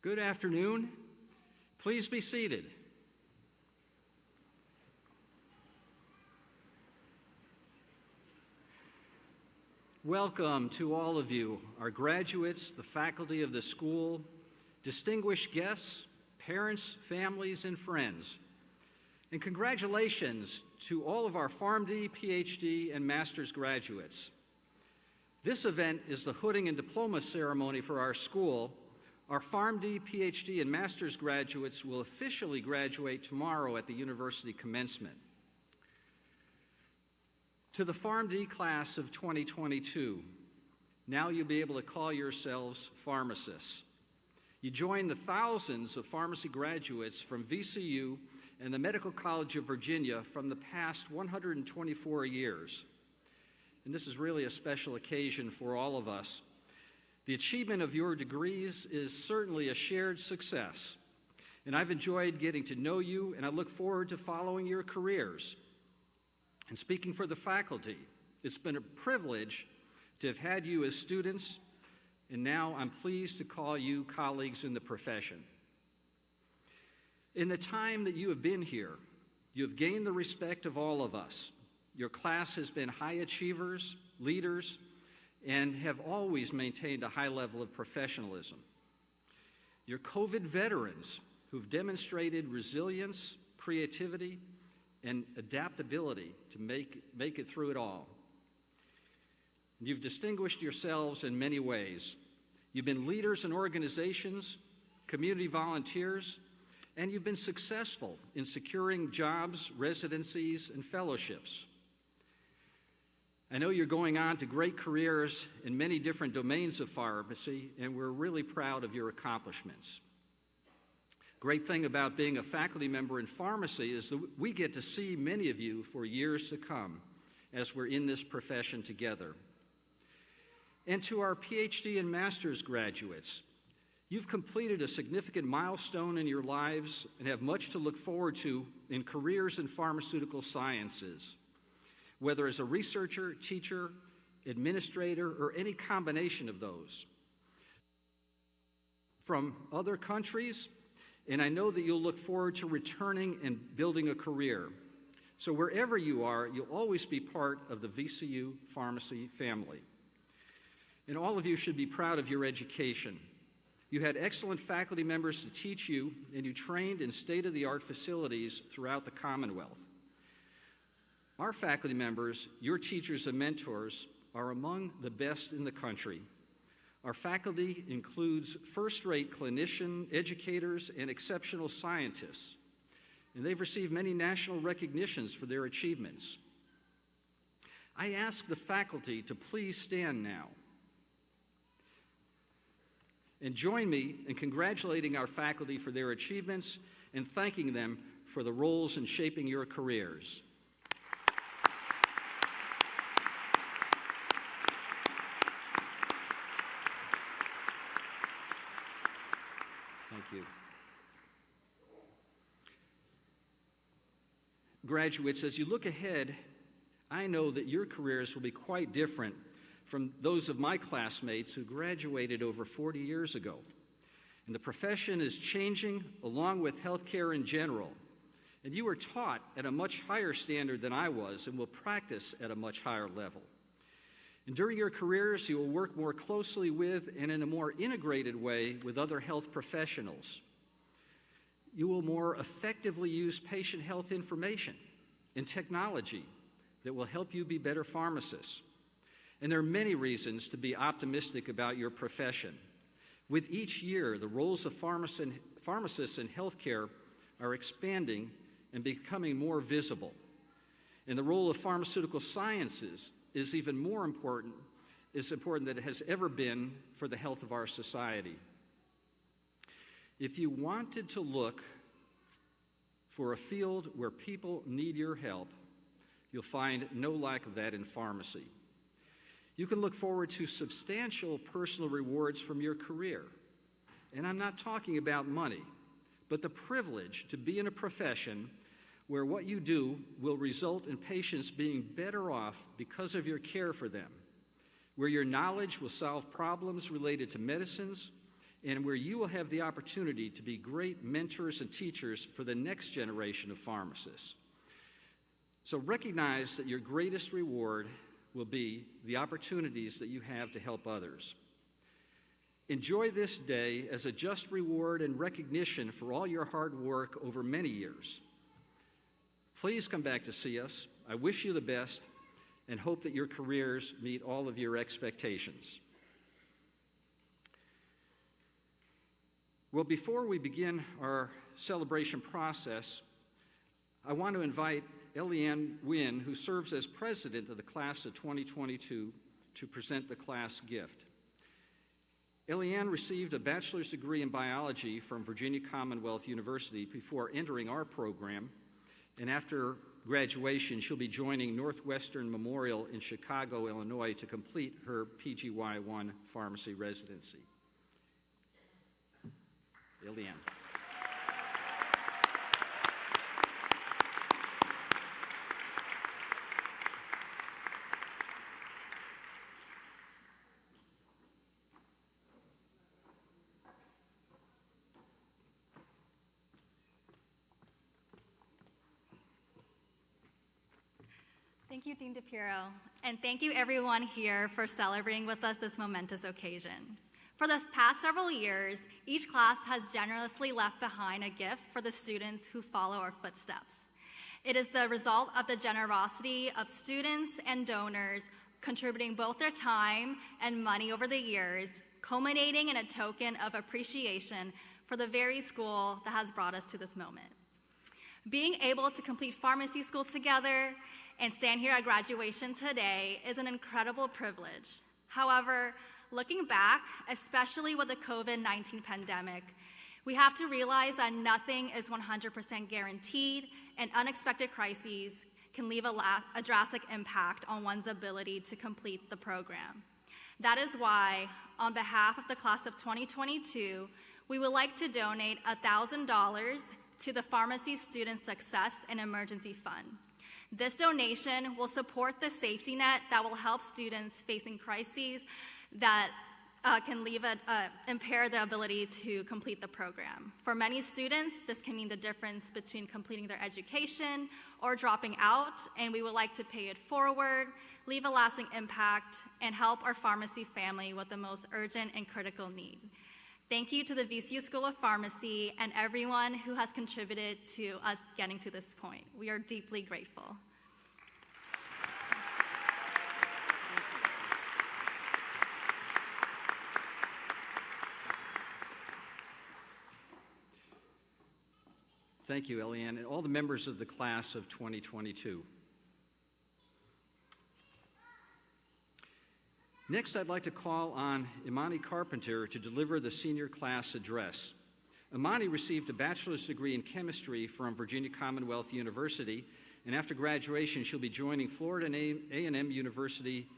Good afternoon. Please be seated. Welcome to all of you, our graduates, the faculty of the school, distinguished guests, parents, families, and friends. And congratulations to all of our Pharm.D, Ph.D, and master's graduates. This event is the hooding and diploma ceremony for our school. Our Pharm.D, Ph.D, and master's graduates will officially graduate tomorrow at the university commencement. To the Pharm.D class of 2022, now you'll be able to call yourselves pharmacists. You join the thousands of pharmacy graduates from VCU and the Medical College of Virginia from the past 124 years. And this is really a special occasion for all of us. The achievement of your degrees is certainly a shared success, and I've enjoyed getting to know you, and I look forward to following your careers. And speaking for the faculty, it's been a privilege to have had you as students, and now I'm pleased to call you colleagues in the profession. In the time that you have been here, you have gained the respect of all of us. Your class has been high achievers, leaders, and have always maintained a high level of professionalism. You're COVID veterans who've demonstrated resilience, creativity, and adaptability to make it through it all. You've distinguished yourselves in many ways. You've been leaders in organizations, community volunteers, and you've been successful in securing jobs, residencies, and fellowships. I know you're going on to great careers in many different domains of pharmacy, and we're really proud of your accomplishments. Great thing about being a faculty member in pharmacy is that we get to see many of you for years to come as we're in this profession together. And to our PhD and master's graduates, you've completed a significant milestone in your lives and have much to look forward to in careers in pharmaceutical sciences, whether as a researcher, teacher, administrator, or any combination of those. From other countries, and I know that you'll look forward to returning and building a career. So wherever you are, you'll always be part of the VCU pharmacy family. And all of you should be proud of your education. You had excellent faculty members to teach you, and you trained in state-of-the-art facilities throughout the Commonwealth. Our faculty members, your teachers and mentors, are among the best in the country. Our faculty includes first-rate clinician, educators, and exceptional scientists, and they've received many national recognitions for their achievements. I ask the faculty to please stand now and join me in congratulating our faculty for their achievements and thanking them for the roles in shaping your careers. Thank you. Graduates, as you look ahead, I know that your careers will be quite different from those of my classmates who graduated over 40 years ago. And the profession is changing along with healthcare in general. And you are taught at a much higher standard than I was and will practice at a much higher level. And during your careers, you will work more closely with and in a more integrated way with other health professionals. You will more effectively use patient health information and technology that will help you be better pharmacists. And there are many reasons to be optimistic about your profession. With each year, the roles of pharmacists in healthcare are expanding and becoming more visible. And the role of pharmaceutical sciences is even more important, than it has ever been for the health of our society. If you wanted to look for a field where people need your help, you'll find no lack of that in pharmacy. You can look forward to substantial personal rewards from your career. And I'm not talking about money, but the privilege to be in a profession where what you do will result in patients being better off because of your care for them, where your knowledge will solve problems related to medicines, and where you will have the opportunity to be great mentors and teachers for the next generation of pharmacists. So recognize that your greatest reward will be the opportunities that you have to help others. Enjoy this day as a just reward and recognition for all your hard work over many years. Please come back to see us. I wish you the best and hope that your careers meet all of your expectations. Well, before we begin our celebration process, I want to invite Eliane Nguyen, who serves as president of the class of 2022, to present the class gift. Eliane received a bachelor's degree in biology from Virginia Commonwealth University before entering our program, and after graduation, she'll be joining Northwestern Memorial in Chicago, Illinois, to complete her PGY1 pharmacy residency. Eliane. Thank you, Dean DiPiro, and thank you everyone here for celebrating with us this momentous occasion. For the past several years, each class has generously left behind a gift for the students who follow our footsteps. It is the result of the generosity of students and donors contributing both their time and money over the years, culminating in a token of appreciation for the very school that has brought us to this moment. Being able to complete pharmacy school together and stand here at graduation today is an incredible privilege. However, looking back, especially with the COVID-19 pandemic, we have to realize that nothing is 100% guaranteed, and unexpected crises can leave a drastic impact on one's ability to complete the program. That is why, on behalf of the class of 2022, we would like to donate $1,000 to the Pharmacy Student Success and Emergency Fund. This donation will support the safety net that will help students facing crises that can impair their ability to complete the program. For many students, this can mean the difference between completing their education or dropping out, and we would like to pay it forward, leave a lasting impact, and help our pharmacy family with the most urgent and critical need. Thank you to the VCU School of Pharmacy and everyone who has contributed to us getting to this point. We are deeply grateful. Thank you, Eliane, and all the members of the class of 2022. Next, I'd like to call on Imani Carpenter to deliver the senior class address. Imani received a bachelor's degree in chemistry from Virginia Commonwealth University, and after graduation, she'll be joining Florida A&M University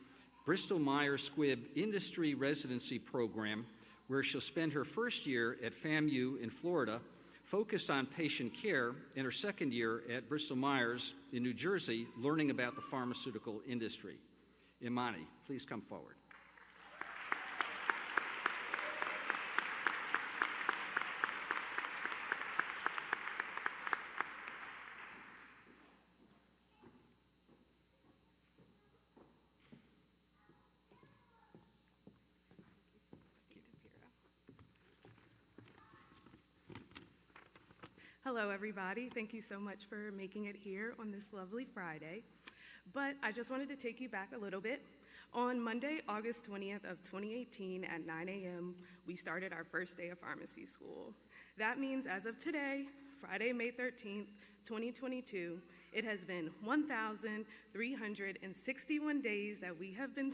Bristol-Myers Squibb Industry Residency Program, where she'll spend her first year at FAMU in Florida, focused on patient care, and her second year at Bristol-Myers in New Jersey, learning about the pharmaceutical industry. Imani, please come forward. Hello, everybody. Thank you so much for making it here on this lovely Friday. But I just wanted to take you back a little bit. On Monday, August 20th of 2018 at 9 a.m., we started our first day of pharmacy school. That means as of today, Friday, May 13th, 2022, it has been 1,361 days that we have been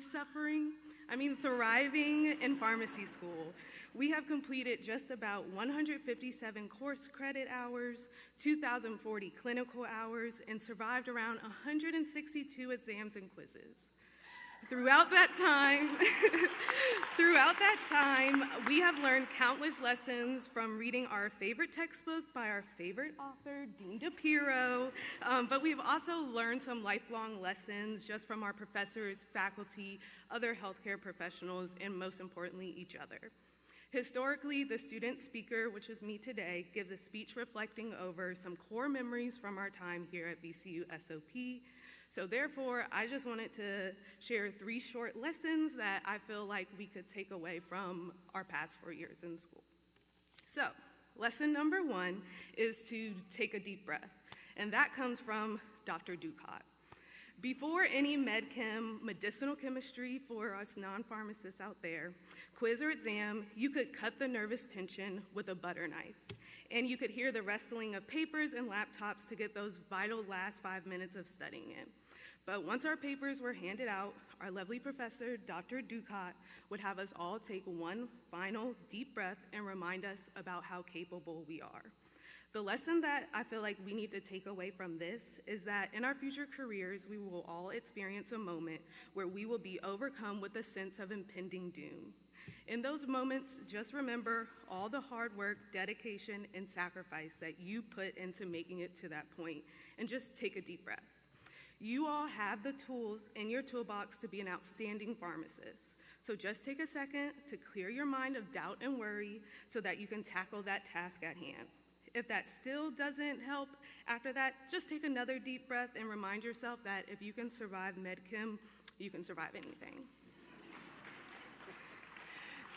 thriving in pharmacy school. We have completed just about 157 course credit hours, 2,040 clinical hours, and survived around 162 exams and quizzes. Throughout that time, we have learned countless lessons, from reading our favorite textbook by our favorite author, Dean DiPiro, but we've also learned some lifelong lessons just from our professors, faculty, other healthcare professionals, and most importantly, each other. Historically, the student speaker, which is me today, gives a speech reflecting over some core memories from our time here at VCU SOP. So therefore, I just wanted to share 3 short lessons that I feel like we could take away from our past 4 years in school. So, lesson number 1 is to take a deep breath, and that comes from Dr. Ducat. Before any med-chem, medicinal chemistry for us non-pharmacists out there, quiz or exam, you could cut the nervous tension with a butter knife. And you could hear the rustling of papers and laptops to get those vital last 5 minutes of studying in. But once our papers were handed out, our lovely professor, Dr. Ducat, would have us all take one final deep breath and remind us about how capable we are. The lesson that I feel like we need to take away from this is that in our future careers, we will all experience a moment where we will be overcome with a sense of impending doom. In those moments, just remember all the hard work, dedication, and sacrifice that you put into making it to that point, and just take a deep breath. You all have the tools in your toolbox to be an outstanding pharmacist. So just take a second to clear your mind of doubt and worry so that you can tackle that task at hand. If that still doesn't help after that, just take another deep breath and remind yourself that if you can survive med-chem, you can survive anything.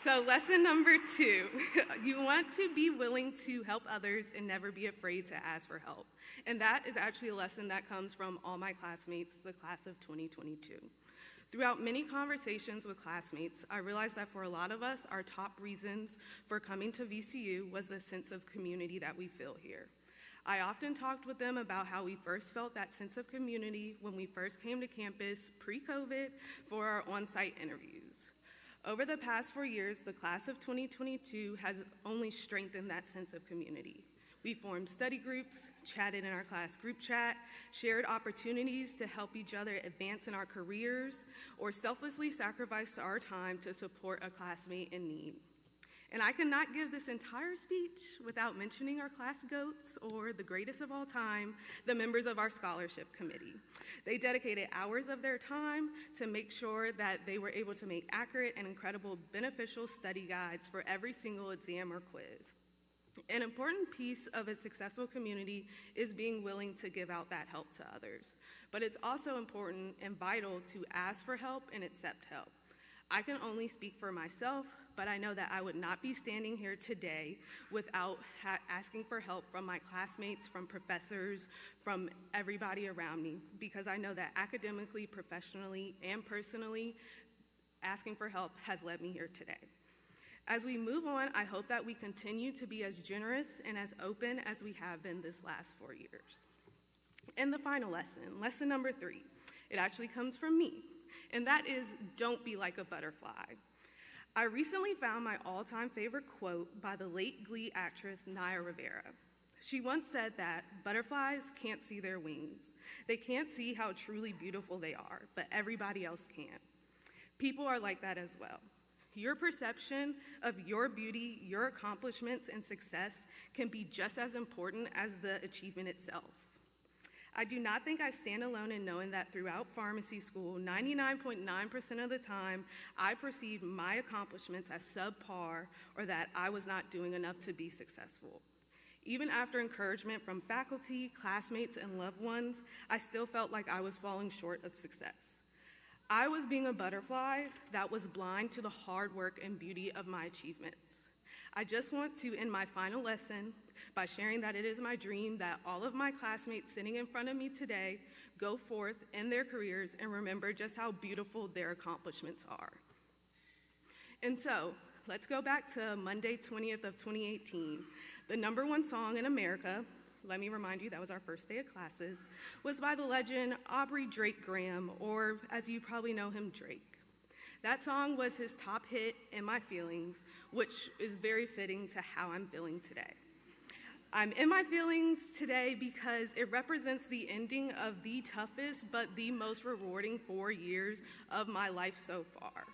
So lesson number 2, you want to be willing to help others and never be afraid to ask for help. And that is actually a lesson that comes from all my classmates, the class of 2022. Throughout many conversations with classmates, I realized that for a lot of us, our top reasons for coming to VCU was the sense of community that we feel here. I often talked with them about how we first felt that sense of community when we first came to campus pre-COVID for our on-site interviews. Over the past 4 years, the class of 2022 has only strengthened that sense of community. We formed study groups, chatted in our class group chat, shared opportunities to help each other advance in our careers, or selflessly sacrificed our time to support a classmate in need. And I cannot give this entire speech without mentioning our class goats, or the greatest of all time, the members of our scholarship committee. They dedicated hours of their time to make sure that they were able to make accurate and incredible beneficial study guides for every single exam or quiz. An important piece of a successful community is being willing to give out that help to others. But it's also important and vital to ask for help and accept help. I can only speak for myself, but I know that I would not be standing here today without asking for help from my classmates, from professors, from everybody around me, because I know that academically, professionally, and personally, asking for help has led me here today. As we move on, I hope that we continue to be as generous and as open as we have been this last 4 years. And the final lesson, lesson number 3, it actually comes from me, and that is don't be like a butterfly. I recently found my all-time favorite quote by the late Glee actress Naya Rivera. She once said that butterflies can't see their wings. They can't see how truly beautiful they are, but everybody else can. People are like that as well. Your perception of your beauty, your accomplishments, and success can be just as important as the achievement itself. I do not think I stand alone in knowing that throughout pharmacy school, 99.9% of the time, I perceived my accomplishments as subpar or that I was not doing enough to be successful. Even after encouragement from faculty, classmates, and loved ones, I still felt like I was falling short of success. I was being a butterfly that was blind to the hard work and beauty of my achievements. I just want to end my final lesson by sharing that it is my dream that all of my classmates sitting in front of me today go forth in their careers and remember just how beautiful their accomplishments are. And so, let's go back to Monday 20th of 2018. The #1 song in America, let me remind you, that was our first day of classes, was by the legend Aubrey Drake Graham, or as you probably know him, Drake. That song was his top hit, In My Feelings, which is very fitting to how I'm feeling today. I'm in my feelings today because it represents the ending of the toughest but the most rewarding 4 years of my life so far.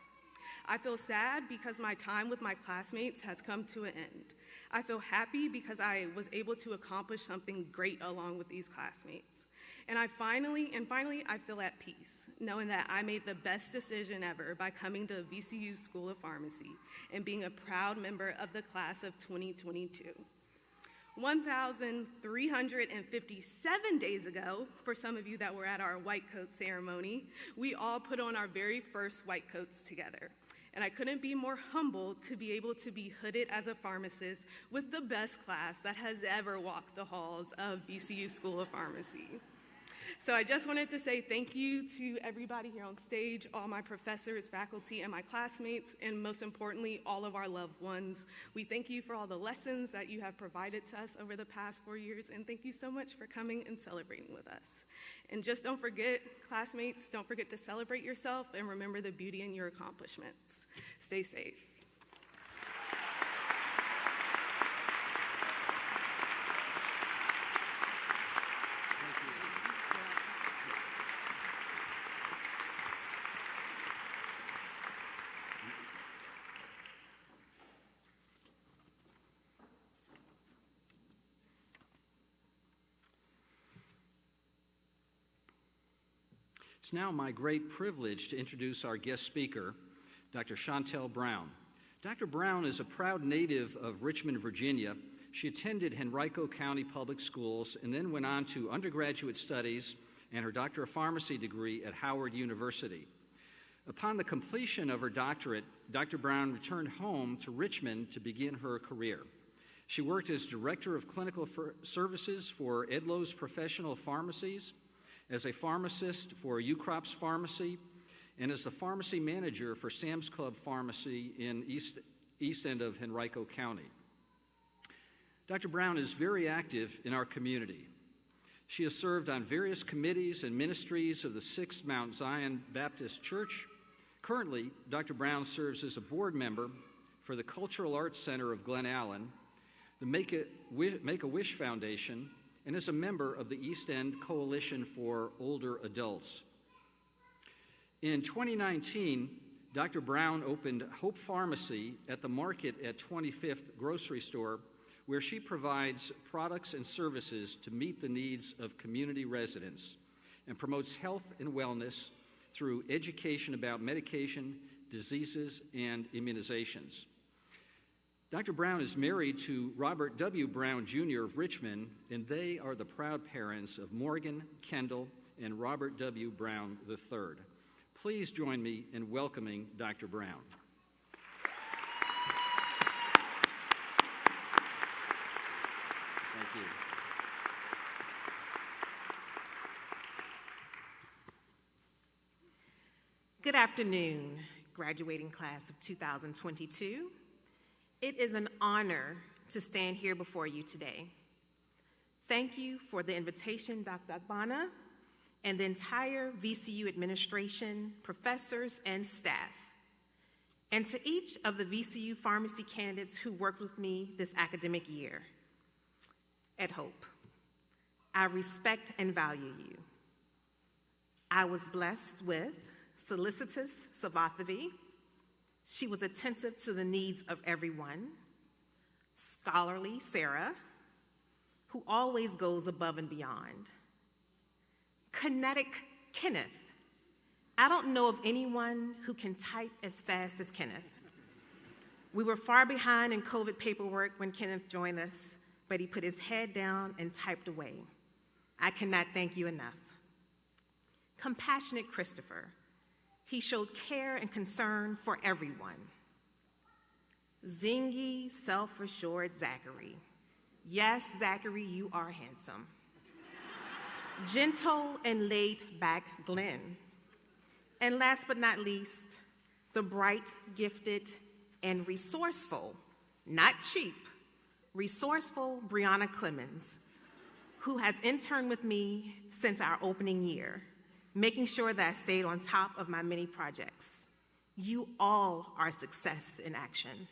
I feel sad because my time with my classmates has come to an end. I feel happy because I was able to accomplish something great along with these classmates. And finally, I feel at peace, knowing that I made the best decision ever by coming to VCU School of Pharmacy and being a proud member of the class of 2022. 1,357 days ago, for some of you that were at our white coat ceremony, we all put on our very first white coats together. And I couldn't be more humbled to be able to be hooded as a pharmacist with the best class that has ever walked the halls of VCU School of Pharmacy. So I just wanted to say thank you to everybody here on stage, all my professors, faculty, and my classmates, and most importantly, all of our loved ones. We thank you for all the lessons that you have provided to us over the past 4 years, and thank you so much for coming and celebrating with us. And just don't forget, classmates, don't forget to celebrate yourself and remember the beauty in your accomplishments. Stay safe. It's now my great privilege to introduce our guest speaker, Dr. Shantelle Brown. Dr. Brown is a proud native of Richmond, Virginia. She attended Henrico County Public Schools and then went on to undergraduate studies and her Doctor of Pharmacy degree at Howard University. Upon the completion of her doctorate, Dr. Brown returned home to Richmond to begin her career. She worked as Director of Clinical Services for Edlo's Professional Pharmacies, as a pharmacist for Ucrop's Pharmacy, and as the pharmacy manager for Sam's Club Pharmacy in east end of Henrico County. Dr. Brown is very active in our community. She has served on various committees and ministries of the 6th Mount Zion Baptist Church. Currently, Dr. Brown serves as a board member for the Cultural Arts Center of Glen Allen, the Make-A-Wish Foundation, and is a member of the East End Coalition for Older Adults. In 2019, Dr. Brown opened Hope Pharmacy at the Market at 25th Grocery Store, where she provides products and services to meet the needs of community residents and promotes health and wellness through education about medication, diseases, and immunizations. Dr. Brown is married to Robert W. Brown, Jr. of Richmond, and they are the proud parents of Morgan, Kendall, and Robert W. Brown III. Please join me in welcoming Dr. Brown. Thank you. Good afternoon, graduating class of 2022. It is an honor to stand here before you today. Thank you for the invitation, Dr. Ogbonna, and the entire VCU administration, professors, and staff. And to each of the VCU pharmacy candidates who worked with me this academic year. At Hope, I respect and value you. I was blessed with solicitous Savathavi. She was attentive to the needs of everyone. Scholarly Sarah, who always goes above and beyond. Kinetic Kenneth. I don't know of anyone who can type as fast as Kenneth. We were far behind in COVID paperwork when Kenneth joined us, but he put his head down and typed away. I cannot thank you enough. Compassionate Christopher. He showed care and concern for everyone. Zingy, self-assured Zachary. Yes, Zachary, you are handsome. Gentle and laid-back Glenn. And last but not least, the bright, gifted, and resourceful, not cheap, resourceful Brianna Clemens, who has interned with me since our opening year, making sure that I stayed on top of my many projects. You all are success in action.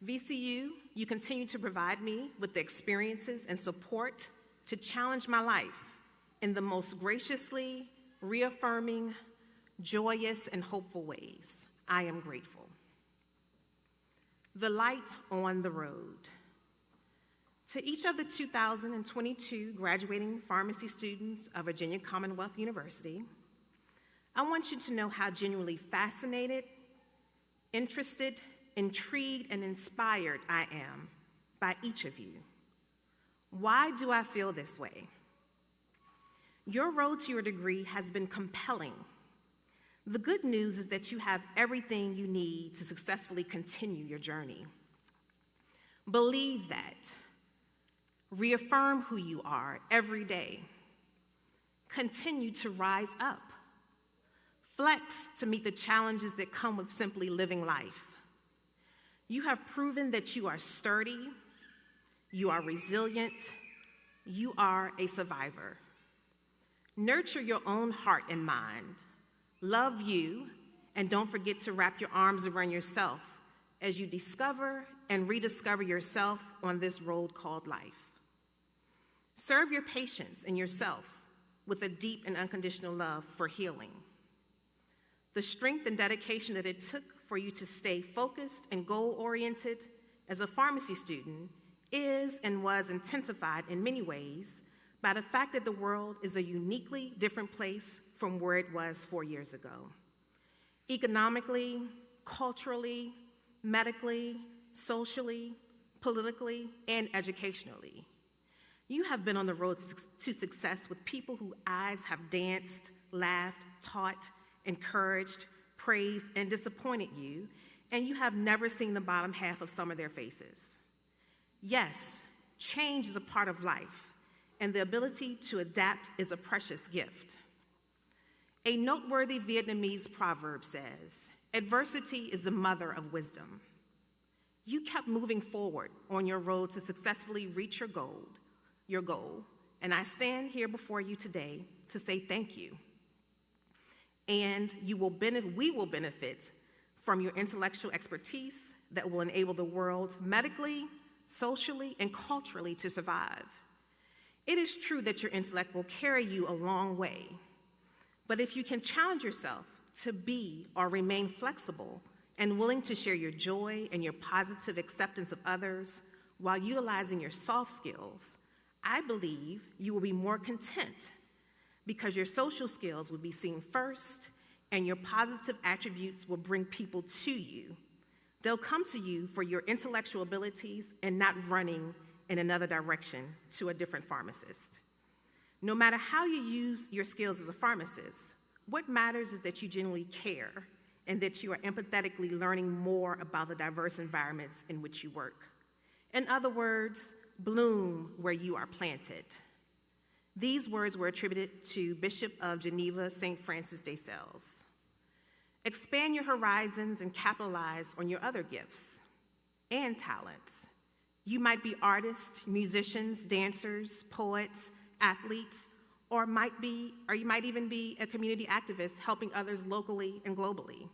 VCU, you continue to provide me with the experiences and support to challenge my life in the most graciously reaffirming, joyous, and hopeful ways. I am grateful. The light on the road. To each of the 2022 graduating pharmacy students of Virginia Commonwealth University, I want you to know how genuinely fascinated, interested, intrigued, and inspired I am by each of you. Why do I feel this way? Your road to your degree has been compelling. The good news is that you have everything you need to successfully continue your journey. Believe that. Reaffirm who you are every day. Continue to rise up. Flex to meet the challenges that come with simply living life. You have proven that you are sturdy, you are resilient, you are a survivor. Nurture your own heart and mind. Love you, and don't forget to wrap your arms around yourself as you discover and rediscover yourself on this road called life. Serve your patients and yourself with a deep and unconditional love for healing. The strength and dedication that it took for you to stay focused and goal-oriented as a pharmacy student is and was intensified in many ways by the fact that the world is a uniquely different place from where it was 4 years ago. Economically, culturally, medically, socially, politically, and educationally. You have been on the road to success with people whose eyes have danced, laughed, taught, encouraged, praised, and disappointed you, and you have never seen the bottom half of some of their faces. Yes, change is a part of life, and the ability to adapt is a precious gift. A noteworthy Vietnamese proverb says, "Adversity is the mother of wisdom." You kept moving forward on your road to successfully reach your goal, and I stand here before you today to say thank you. And we will benefit from your intellectual expertise that will enable the world medically, socially, and culturally to survive. It is true that your intellect will carry you a long way, but if you can challenge yourself to be or remain flexible and willing to share your joy and your positive acceptance of others while utilizing your soft skills, I believe you will be more content because your social skills will be seen first and your positive attributes will bring people to you. They'll come to you for your intellectual abilities and not running in another direction to a different pharmacist. No matter how you use your skills as a pharmacist, what matters is that you genuinely care and that you are empathetically learning more about the diverse environments in which you work. In other words, bloom where you are planted. These words were attributed to Bishop of Geneva, St. Francis de Sales. Expand your horizons and capitalize on your other gifts and talents. You might be artists, musicians, dancers, poets, athletes, or you might even be a community activist helping others locally and globally.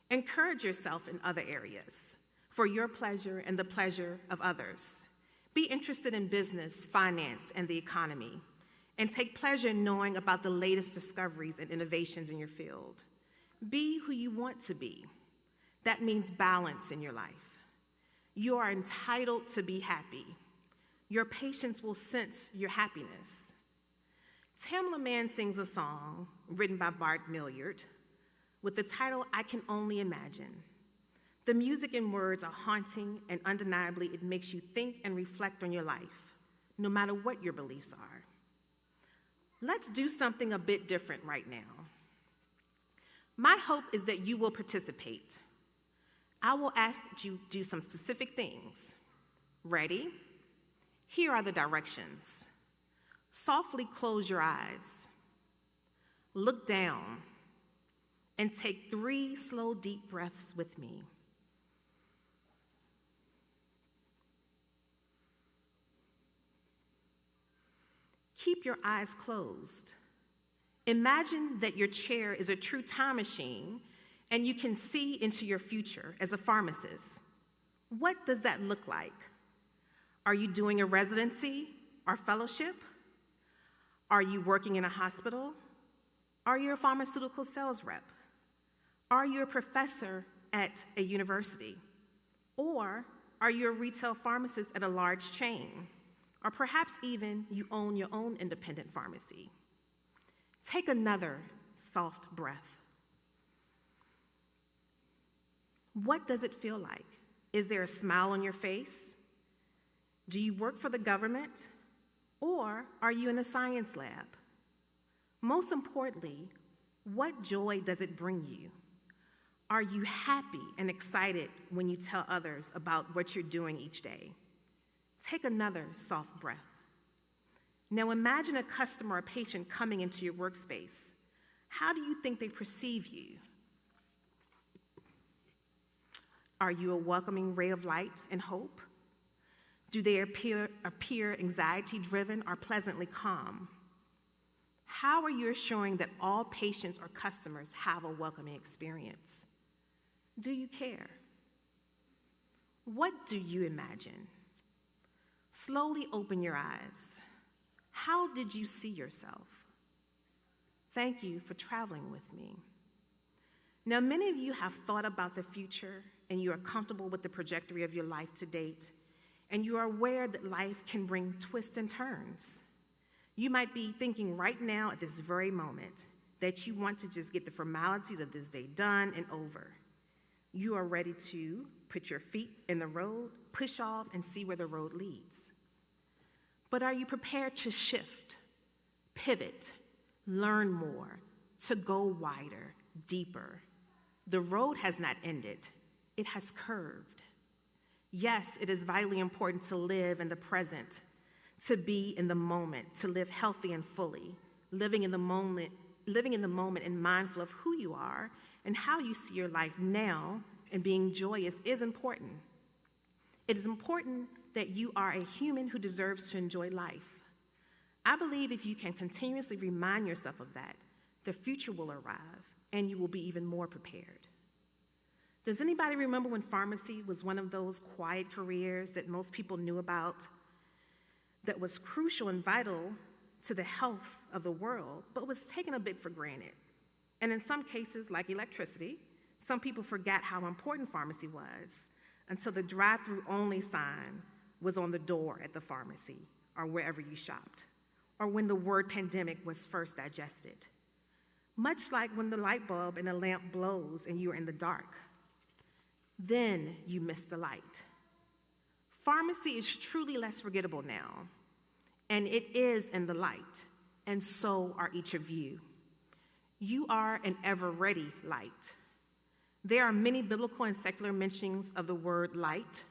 Encourage yourself in other areas for your pleasure and the pleasure of others. Be interested in business, finance, and the economy, and take pleasure in knowing about the latest discoveries and innovations in your field. Be who you want to be. That means balance in your life. You are entitled to be happy. Your patients will sense your happiness. Tamla Mann sings a song written by Bart Milliard with the title, "I Can Only Imagine." The music and words are haunting, and undeniably it makes you think and reflect on your life, no matter what your beliefs are. Let's do something a bit different right now. My hope is that you will participate. I will ask that you do some specific things. Ready? Here are the directions. Softly close your eyes. Look down and take 3 slow, deep breaths with me. Keep your eyes closed. Imagine that your chair is a true time machine and you can see into your future as a pharmacist. What does that look like? Are you doing a residency or fellowship? Are you working in a hospital? Are you a pharmaceutical sales rep? Are you a professor at a university? Or are you a retail pharmacist at a large chain? Or perhaps even you own your own independent pharmacy. Take another soft breath. What does it feel like? Is there a smile on your face? Do you work for the government? Or are you in a science lab? Most importantly, what joy does it bring you? Are you happy and excited when you tell others about what you're doing each day? Take another soft breath. Now imagine a customer or patient coming into your workspace. How do you think they perceive you? Are you a welcoming ray of light and hope? Do they appear anxiety-driven or pleasantly calm? How are you assuring that all patients or customers have a welcoming experience? Do you care? What do you imagine? Slowly open your eyes. How did you see yourself? Thank you for traveling with me. Now, many of you have thought about the future and you are comfortable with the trajectory of your life to date, and you are aware that life can bring twists and turns. You might be thinking right now at this very moment that you want to just get the formalities of this day done and over. You are ready to put your feet in the road, push off, and see where the road leads. But are you prepared to shift, pivot, learn more, to go wider, deeper? The road has not ended, it has curved. Yes, it is vitally important to live in the present, to be in the moment, to live healthy and fully, living in the moment and mindful of who you are and how you see your life now, and being joyous is important. It is important that you are a human who deserves to enjoy life. I believe if you can continuously remind yourself of that, the future will arrive and you will be even more prepared. Does anybody remember when pharmacy was one of those quiet careers that most people knew about, that was crucial and vital to the health of the world, but was taken a bit for granted? And in some cases, like electricity, some people forgot how important pharmacy was until the drive-through only sign was on the door at the pharmacy or wherever you shopped, or when the word pandemic was first digested. Much like when the light bulb in a lamp blows and you're in the dark, then you miss the light. Pharmacy is truly less forgettable now, and it is in the light, and so are each of you. You are an ever-ready light. There are many biblical and secular mentions of the word light.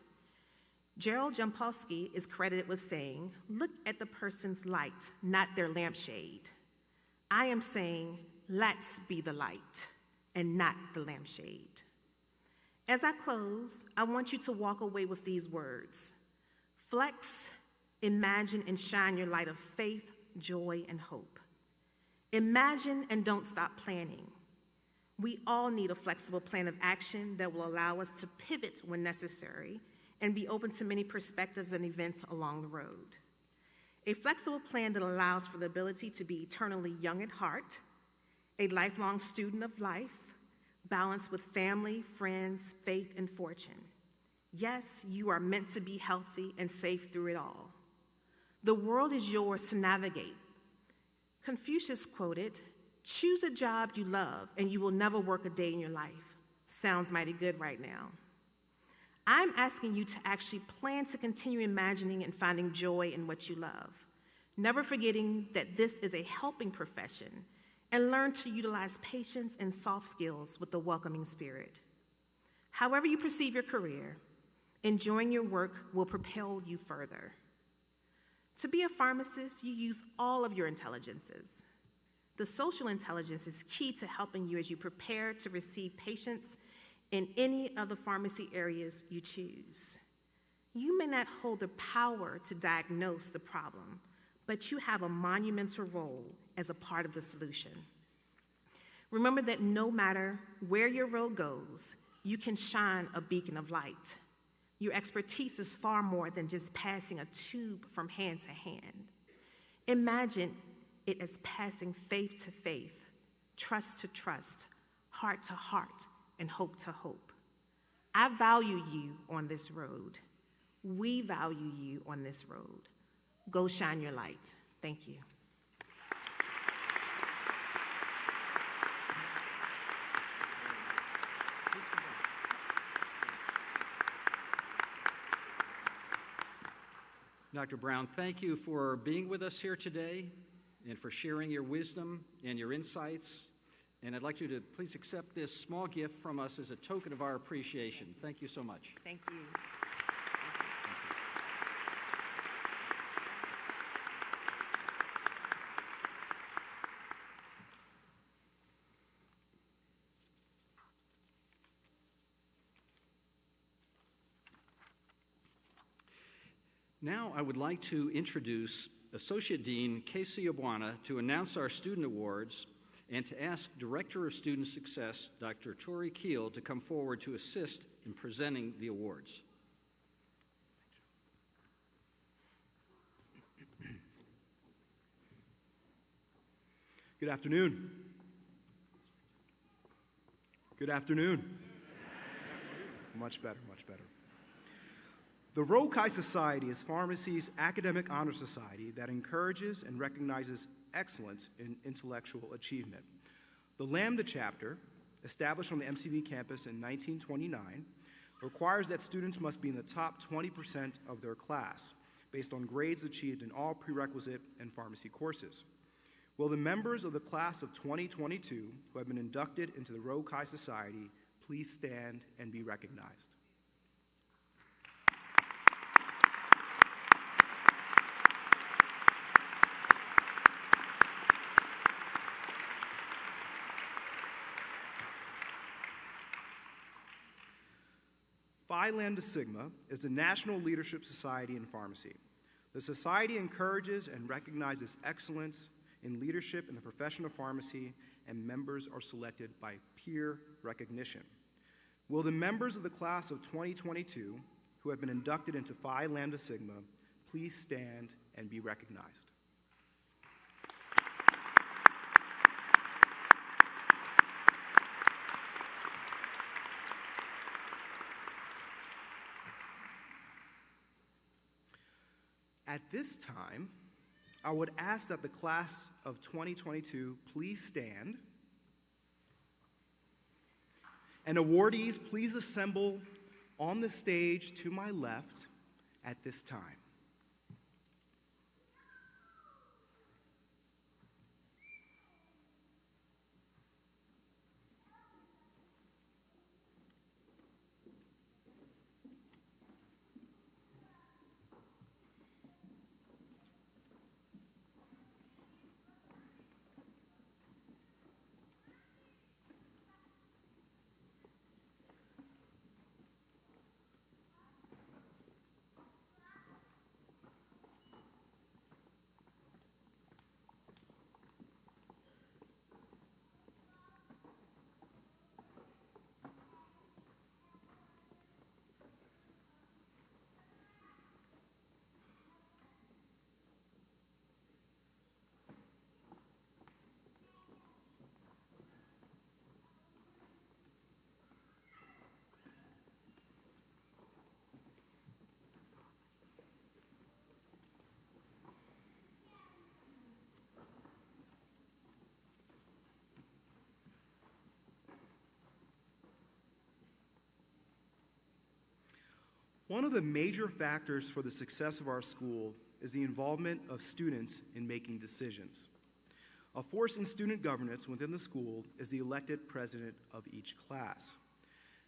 Gerald Jampolsky is credited with saying, "Look at the person's light, not their lampshade." I am saying, let's be the light and not the lampshade. As I close, I want you to walk away with these words: flex, imagine, and shine your light of faith, joy, and hope. Imagine and don't stop planning. We all need a flexible plan of action that will allow us to pivot when necessary and be open to many perspectives and events along the road. A flexible plan that allows for the ability to be eternally young at heart, a lifelong student of life, balanced with family, friends, faith, and fortune. Yes, you are meant to be healthy and safe through it all. The world is yours to navigate. Confucius quoted, "Choose a job you love and you will never work a day in your life." Sounds mighty good right now. I'm asking you to actually plan to continue imagining and finding joy in what you love, never forgetting that this is a helping profession, and learn to utilize patience and soft skills with a welcoming spirit. However you perceive your career, enjoying your work will propel you further. To be a pharmacist, you use all of your intelligences. The social intelligence is key to helping you as you prepare to receive patients in any of the pharmacy areas you choose. You may not hold the power to diagnose the problem, but you have a monumental role as a part of the solution. Remember that no matter where your road goes, you can shine a beacon of light. Your expertise is far more than just passing a tube from hand to hand. Imagine it as passing faith to faith, trust to trust, heart to heart, and hope to hope. I value you on this road. We value you on this road. Go shine your light. Thank you. Dr. Brown, thank you for being with us here today and for sharing your wisdom and your insights. And I'd like you to please accept this small gift from us as a token of our appreciation. Thank you so much. Thank you. Now I would like to introduce Associate Dean Casey Ogbonna to announce our student awards and to ask Director of Student Success, Dr. Tori Keel, to come forward to assist in presenting the awards. Good afternoon. Good afternoon. Much better, much better. The Rho Chi Society is Pharmacy's academic honor society that encourages and recognizes excellence in intellectual achievement. The Lambda chapter, established on the MCV campus in 1929, requires that students must be in the top 20% of their class, based on grades achieved in all prerequisite and pharmacy courses. Will the members of the class of 2022 who have been inducted into the Rho Chi Society please stand and be recognized? Phi Lambda Sigma is the National Leadership Society in Pharmacy. The society encourages and recognizes excellence in leadership in the profession of pharmacy, and members are selected by peer recognition. Will the members of the class of 2022 who have been inducted into Phi Lambda Sigma please stand and be recognized? At this time, I would ask that the class of 2022 please stand. And awardees, please assemble on the stage to my left at this time. One of the major factors for the success of our school is the involvement of students in making decisions. A force in student governance within the school is the elected president of each class.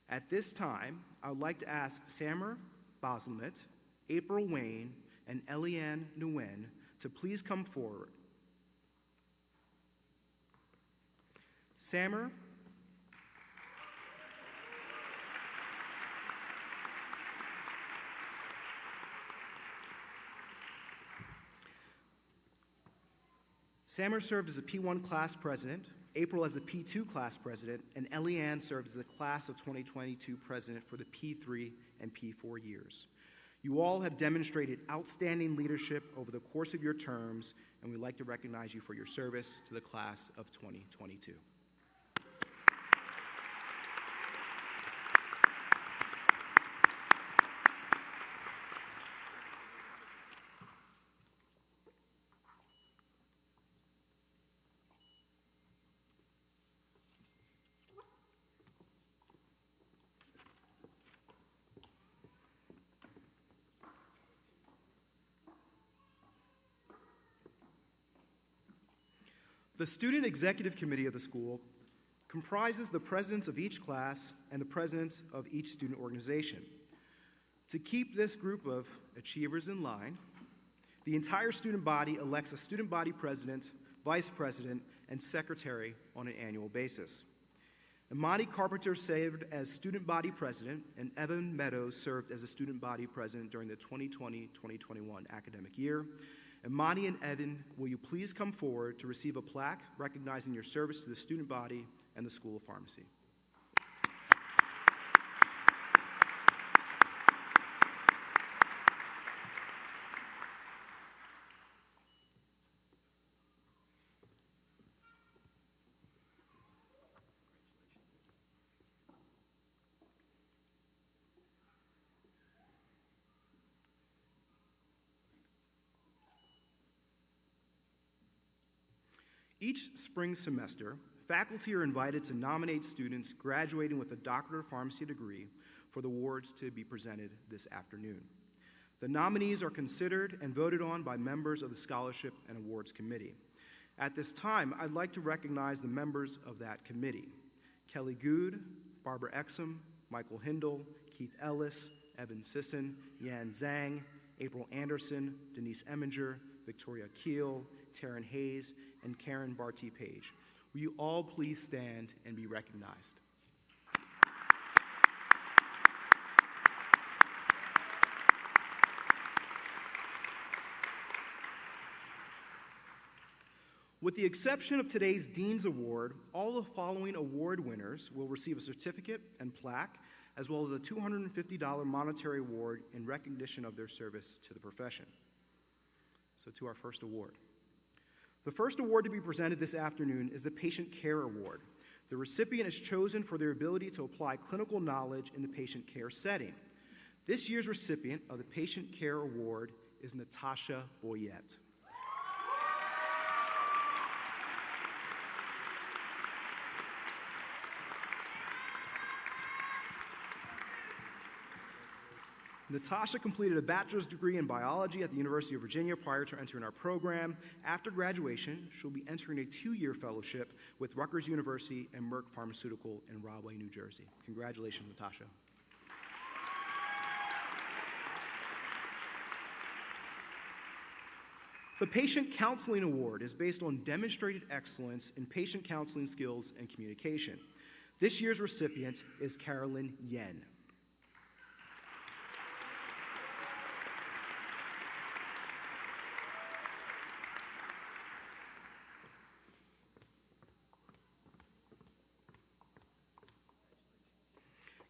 At this time, I would like to ask Samer Baselmet, April Wayne, and Eliane Nguyen to please come forward. Samer, Samer served as the P1 class president, April as the P2 class president, and Eliane served as the class of 2022 president for the P3 and P4 years. You all have demonstrated outstanding leadership over the course of your terms, and we'd like to recognize you for your service to the class of 2022. The Student Executive Committee of the school comprises the presidents of each class and the presidents of each student organization. To keep this group of achievers in line, the entire student body elects a student body president, vice president, and secretary on an annual basis. Imani Carpenter served as student body president, and Evan Meadows served as a student body president during the 2020-2021 academic year. Imani and Evan, will you please come forward to receive a plaque recognizing your service to the student body and the School of Pharmacy. Each spring semester, faculty are invited to nominate students graduating with a Doctor of Pharmacy degree for the awards to be presented this afternoon. The nominees are considered and voted on by members of the Scholarship and Awards Committee. At this time, I'd like to recognize the members of that committee: Kelly Good, Barbara Exum, Michael Hindle, Keith Ellis, Evan Sisson, Yan Zhang, April Anderson, Denise Eminger, Victoria Keel, Taryn Hayes, and Karen Barty-Page. Will you all please stand and be recognized? With the exception of today's Dean's Award, all the following award winners will receive a certificate and plaque, as well as a $250 monetary award in recognition of their service to the profession. So to our first award. The first award to be presented this afternoon is the Patient Care Award. The recipient is chosen for their ability to apply clinical knowledge in the patient care setting. This year's recipient of the Patient Care Award is Natasha Boyette. Natasha completed a bachelor's degree in biology at the University of Virginia prior to entering our program. After graduation, she'll be entering a 2-year fellowship with Rutgers University and Merck Pharmaceutical in Rahway, New Jersey. Congratulations, Natasha. The Patient Counseling Award is based on demonstrated excellence in patient counseling skills and communication. This year's recipient is Carolyn Yen.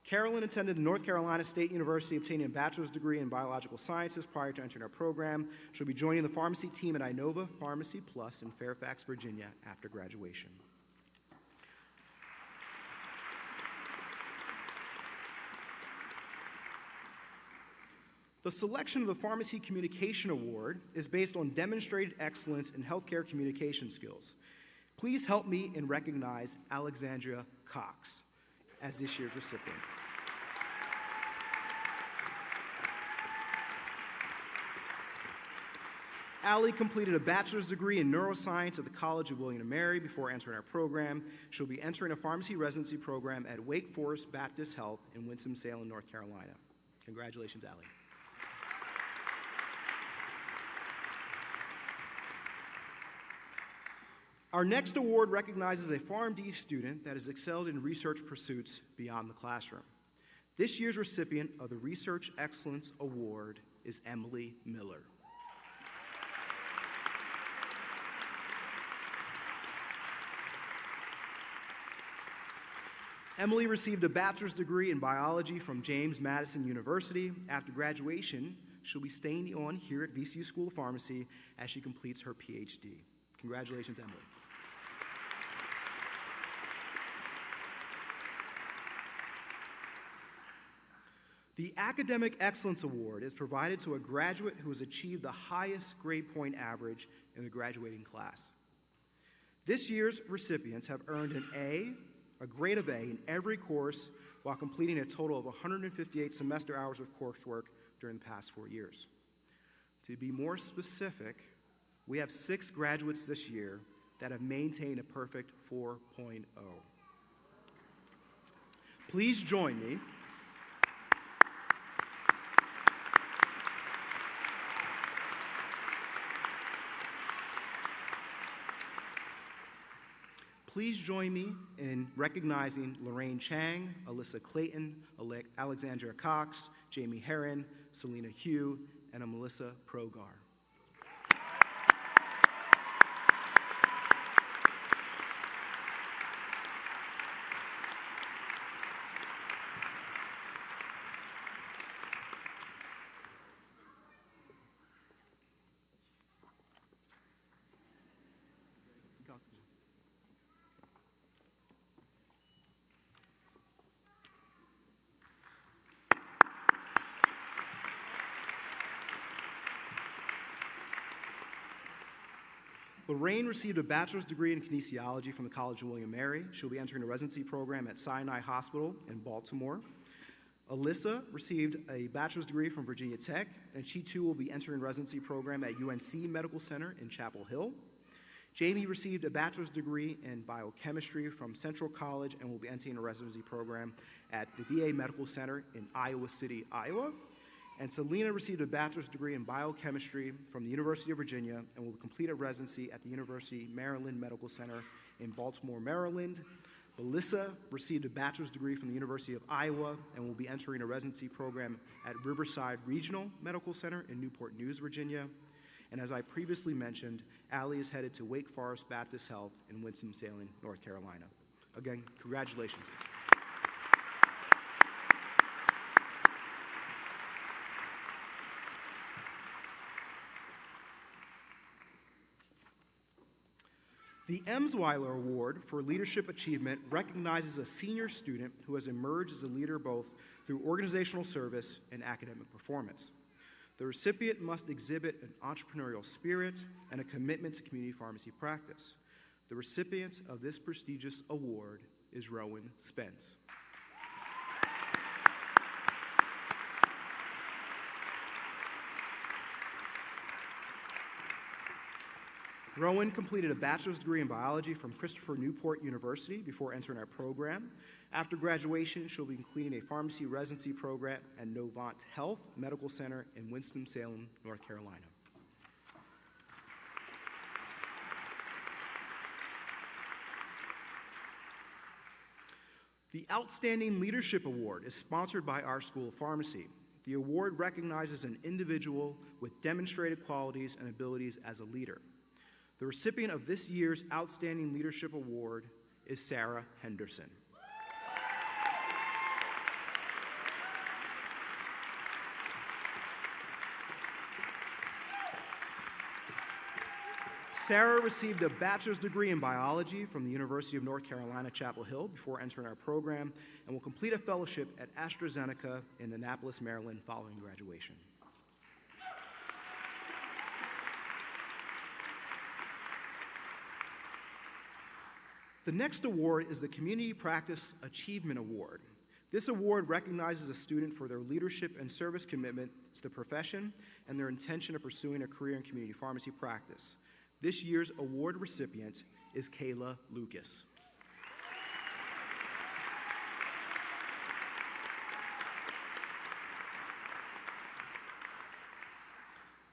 Carolyn attended North Carolina State University, obtaining a bachelor's degree in biological sciences prior to entering our program. She'll be joining the pharmacy team at Inova Pharmacy Plus in Fairfax, Virginia after graduation. The selection of the Pharmacy Communication Award is based on demonstrated excellence in healthcare communication skills. Please help me in recognize Alexandria Cox as this year's recipient. Allie completed a bachelor's degree in neuroscience at the College of William & Mary before entering our program. She'll be entering a pharmacy residency program at Wake Forest Baptist Health in Winston-Salem, North Carolina. Congratulations, Allie. Our next award recognizes a Pharm.D student that has excelled in research pursuits beyond the classroom. This year's recipient of the Research Excellence Award is Emily Miller. Emily received a bachelor's degree in biology from James Madison University. After graduation, she'll be staying on here at VCU School of Pharmacy as she completes her Ph.D. Congratulations, Emily. The Academic Excellence Award is provided to a graduate who has achieved the highest grade point average in the graduating class. This year's recipients have earned an A, a grade of A, in every course while completing a total of 158 semester hours of coursework during the past 4 years. To be more specific, we have 6 graduates this year that have maintained a perfect 4.0. Please join me. Please join me in recognizing Lorraine Chang, Alyssa Clayton, Alexandra Cox, Jamie Herron, Selena Hugh, and Melissa Progar. Lorraine received a bachelor's degree in kinesiology from the College of William & Mary. She'll be entering a residency program at Sinai Hospital in Baltimore. Alyssa received a bachelor's degree from Virginia Tech, and she too will be entering a residency program at UNC Medical Center in Chapel Hill. Jamie received a bachelor's degree in biochemistry from Central College and will be entering a residency program at the VA Medical Center in Iowa City, Iowa. And Selena received a bachelor's degree in biochemistry from the University of Virginia and will complete a residency at the University of Maryland Medical Center in Baltimore, Maryland. Melissa received a bachelor's degree from the University of Iowa and will be entering a residency program at Riverside Regional Medical Center in Newport News, Virginia. And as I previously mentioned, Allie is headed to Wake Forest Baptist Health in Winston-Salem, North Carolina. Again, congratulations. The Emsweiler Award for Leadership Achievement recognizes a senior student who has emerged as a leader both through organizational service and academic performance. The recipient must exhibit an entrepreneurial spirit and a commitment to community pharmacy practice. The recipient of this prestigious award is Rowan Spence. Rowan completed a bachelor's degree in biology from Christopher Newport University before entering our program. After graduation, she'll be completing a pharmacy residency program at Novant Health Medical Center in Winston-Salem, North Carolina. The Outstanding Leadership Award is sponsored by our School of Pharmacy. The award recognizes an individual with demonstrated qualities and abilities as a leader. The recipient of this year's Outstanding Leadership Award is Sarah Henderson. Sarah received a bachelor's degree in biology from the University of North Carolina, Chapel Hill before entering our program and will complete a fellowship at AstraZeneca in Annapolis, Maryland following graduation. The next award is the Community Practice Achievement Award. This award recognizes a student for their leadership and service commitment to the profession and their intention of pursuing a career in community pharmacy practice. This year's award recipient is Kayla Lucas.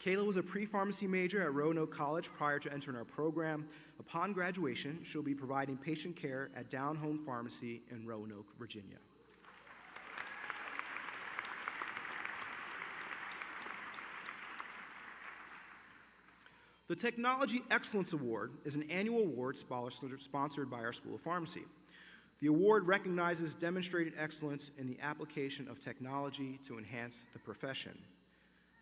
Kayla was a pre-pharmacy major at Roanoke College prior to entering our program. Upon graduation, she'll be providing patient care at Down Home Pharmacy in Roanoke, Virginia. The Technology Excellence Award is an annual award sponsored by our School of Pharmacy. The award recognizes demonstrated excellence in the application of technology to enhance the profession.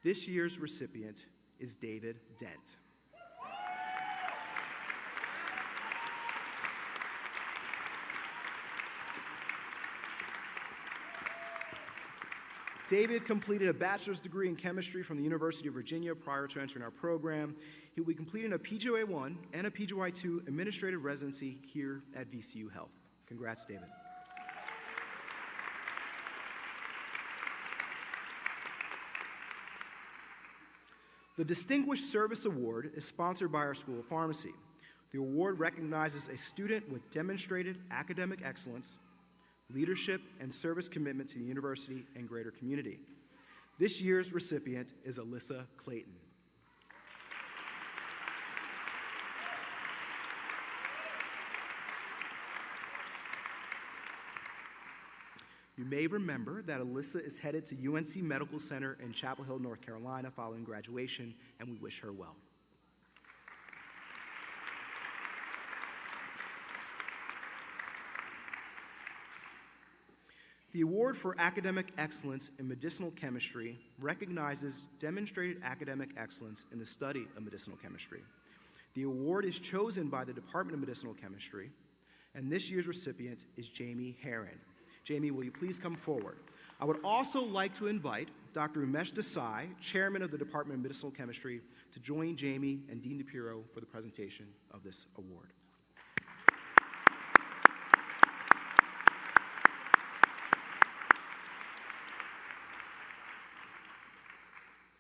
This year's recipient is David Dent. David completed a bachelor's degree in chemistry from the University of Virginia prior to entering our program. He will be completing a PGY1 and a PGY2 administrative residency here at VCU Health. Congrats, David. The Distinguished Service Award is sponsored by our School of Pharmacy. The award recognizes a student with demonstrated academic excellence, leadership, and service commitment to the university and greater community. This year's recipient is Alyssa Clayton. You may remember that Alyssa is headed to UNC Medical Center in Chapel Hill, North Carolina following graduation, and we wish her well. The Award for Academic Excellence in Medicinal Chemistry recognizes demonstrated academic excellence in the study of medicinal chemistry. The award is chosen by the Department of Medicinal Chemistry, and this year's recipient is Jamie Herron. Jamie, will you please come forward? I would also like to invite Dr. Umesh Desai, Chairman of the Department of Medicinal Chemistry, to join Jamie and Dean DiPiro for the presentation of this award.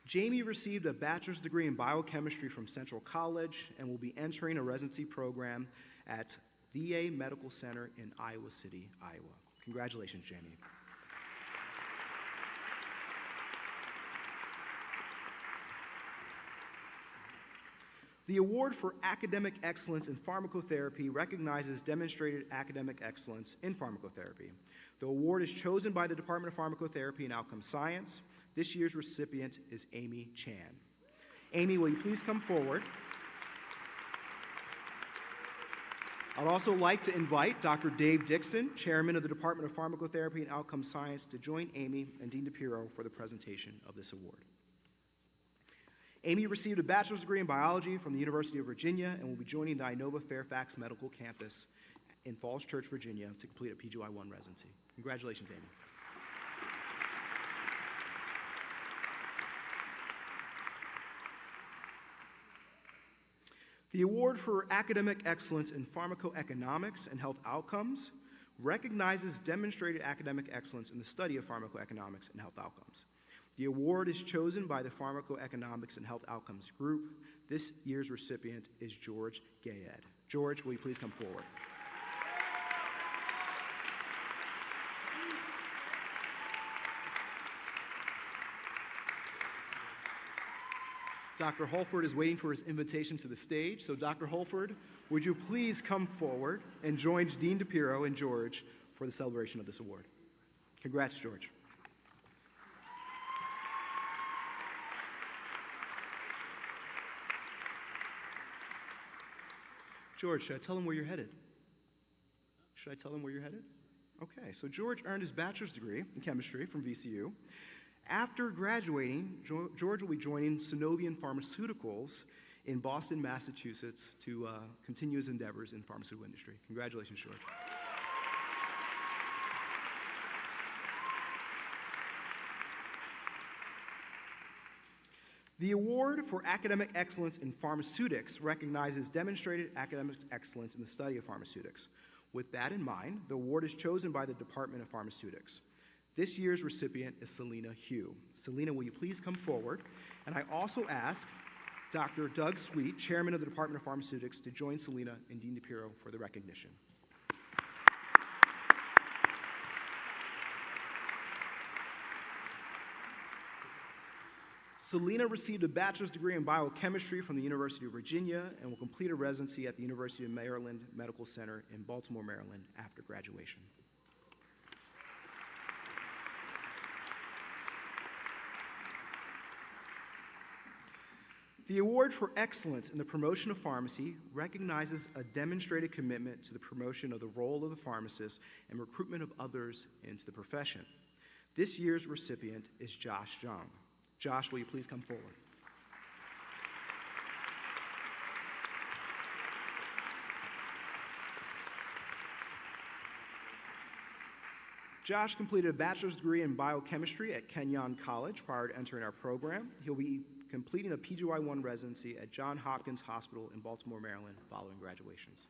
Jamie received a bachelor's degree in biochemistry from Central College and will be entering a residency program at VA Medical Center in Iowa City, Iowa. Congratulations, Jamie. The Award for Academic Excellence in Pharmacotherapy recognizes demonstrated academic excellence in pharmacotherapy. The award is chosen by the Department of Pharmacotherapy and Outcome Science. This year's recipient is Amy Chan. Amy, will you please come forward? I'd also like to invite Dr. Dave Dixon, Chairman of the Department of Pharmacotherapy and Outcome Science, to join Amy and Dean DiPiro for the presentation of this award. Amy received a bachelor's degree in biology from the University of Virginia and will be joining the Inova Fairfax Medical Campus in Falls Church, Virginia, to complete a PGY1 residency. Congratulations, Amy. The Award for Academic Excellence in Pharmacoeconomics and Health Outcomes recognizes demonstrated academic excellence in the study of pharmacoeconomics and health outcomes. The award is chosen by the Pharmacoeconomics and Health Outcomes Group. This year's recipient is George Gayed. George, will you please come forward? Dr. Holford is waiting for his invitation to the stage. So Dr. Holford, would you please come forward and join Dean DiPiro and George for the celebration of this award? Congrats, George. George, should I tell him where you're headed? Should I tell him where you're headed? Okay, so George earned his bachelor's degree in chemistry from VCU. After graduating, George will be joining Synovian Pharmaceuticals in Boston, Massachusetts to continue his endeavors in the pharmaceutical industry. Congratulations, George. The Award for Academic Excellence in Pharmaceutics recognizes demonstrated academic excellence in the study of pharmaceutics. With that in mind, the award is chosen by the Department of Pharmaceutics. This year's recipient is Selena Hugh. Selena, will you please come forward? And I also ask Dr. Doug Sweet, Chairman of the Department of Pharmaceutics, to join Selena and Dean DiPiro for the recognition. Selena received a bachelor's degree in biochemistry from the University of Virginia and will complete a residency at the University of Maryland Medical Center in Baltimore, Maryland after graduation. The Award for Excellence in the Promotion of Pharmacy recognizes a demonstrated commitment to the promotion of the role of the pharmacist and recruitment of others into the profession. This year's recipient is Josh Jung. Josh, will you please come forward? Josh completed a bachelor's degree in biochemistry at Kenyon College prior to entering our program. He'll be completing a PGY1 residency at Johns Hopkins Hospital in Baltimore, Maryland, following graduations.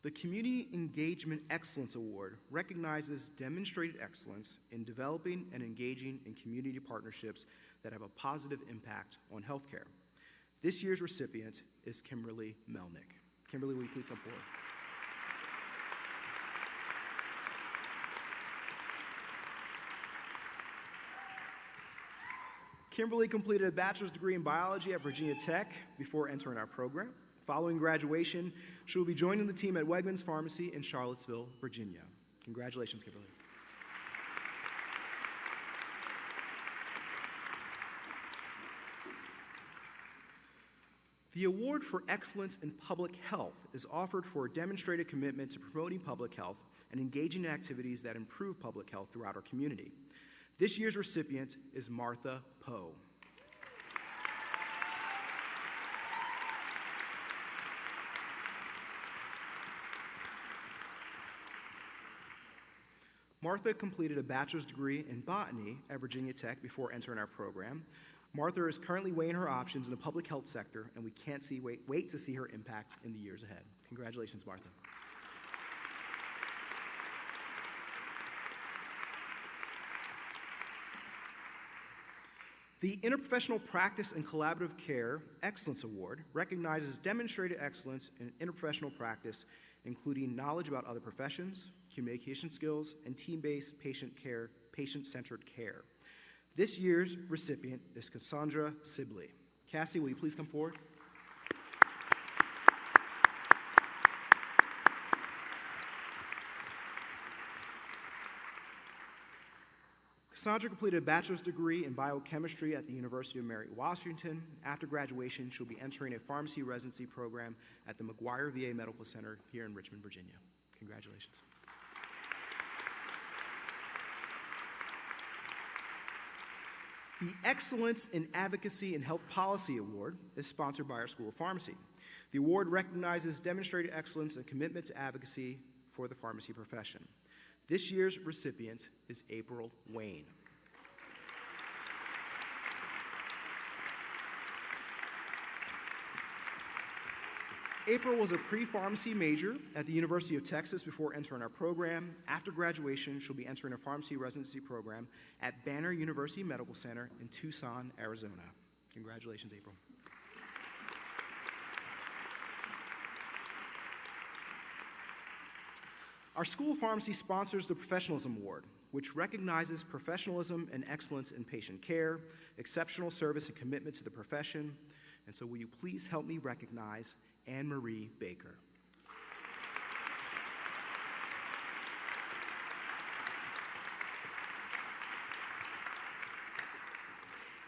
The Community Engagement Excellence Award recognizes demonstrated excellence in developing and engaging in community partnerships that have a positive impact on healthcare. This year's recipient is Kimberly Melnick. Kimberly, will you please come forward? Kimberly completed a bachelor's degree in biology at Virginia Tech before entering our program. Following graduation, she will be joining the team at Wegmans Pharmacy in Charlottesville, Virginia. Congratulations, Kimberly. The Award for Excellence in Public Health is offered for a demonstrated commitment to promoting public health and engaging in activities that improve public health throughout our community. This year's recipient is Martha Poe. Martha completed a bachelor's degree in botany at Virginia Tech before entering our program. Martha is currently weighing her options in the public health sector, and we can't wait to see her impact in the years ahead. Congratulations, Martha. The Interprofessional Practice and Collaborative Care Excellence Award recognizes demonstrated excellence in interprofessional practice, including knowledge about other professions, communication skills, and team-based patient-centered care. This year's recipient is Cassandra Sibley. Cassie, will you please come forward? Cassandra completed a bachelor's degree in biochemistry at the University of Mary Washington. After graduation, she'll be entering a pharmacy residency program at the McGuire VA Medical Center here in Richmond, Virginia. Congratulations. The Excellence in Advocacy and Health Policy Award is sponsored by our School of Pharmacy. The award recognizes demonstrated excellence and commitment to advocacy for the pharmacy profession. This year's recipient is April Wayne. April was a pre-pharmacy major at the University of Texas before entering our program. After graduation, she'll be entering a pharmacy residency program at Banner University Medical Center in Tucson, Arizona. Congratulations, April. Our School of Pharmacy sponsors the Professionalism Award, which recognizes professionalism and excellence in patient care, exceptional service and commitment to the profession. And so will you please help me recognize Anne-Marie Baker.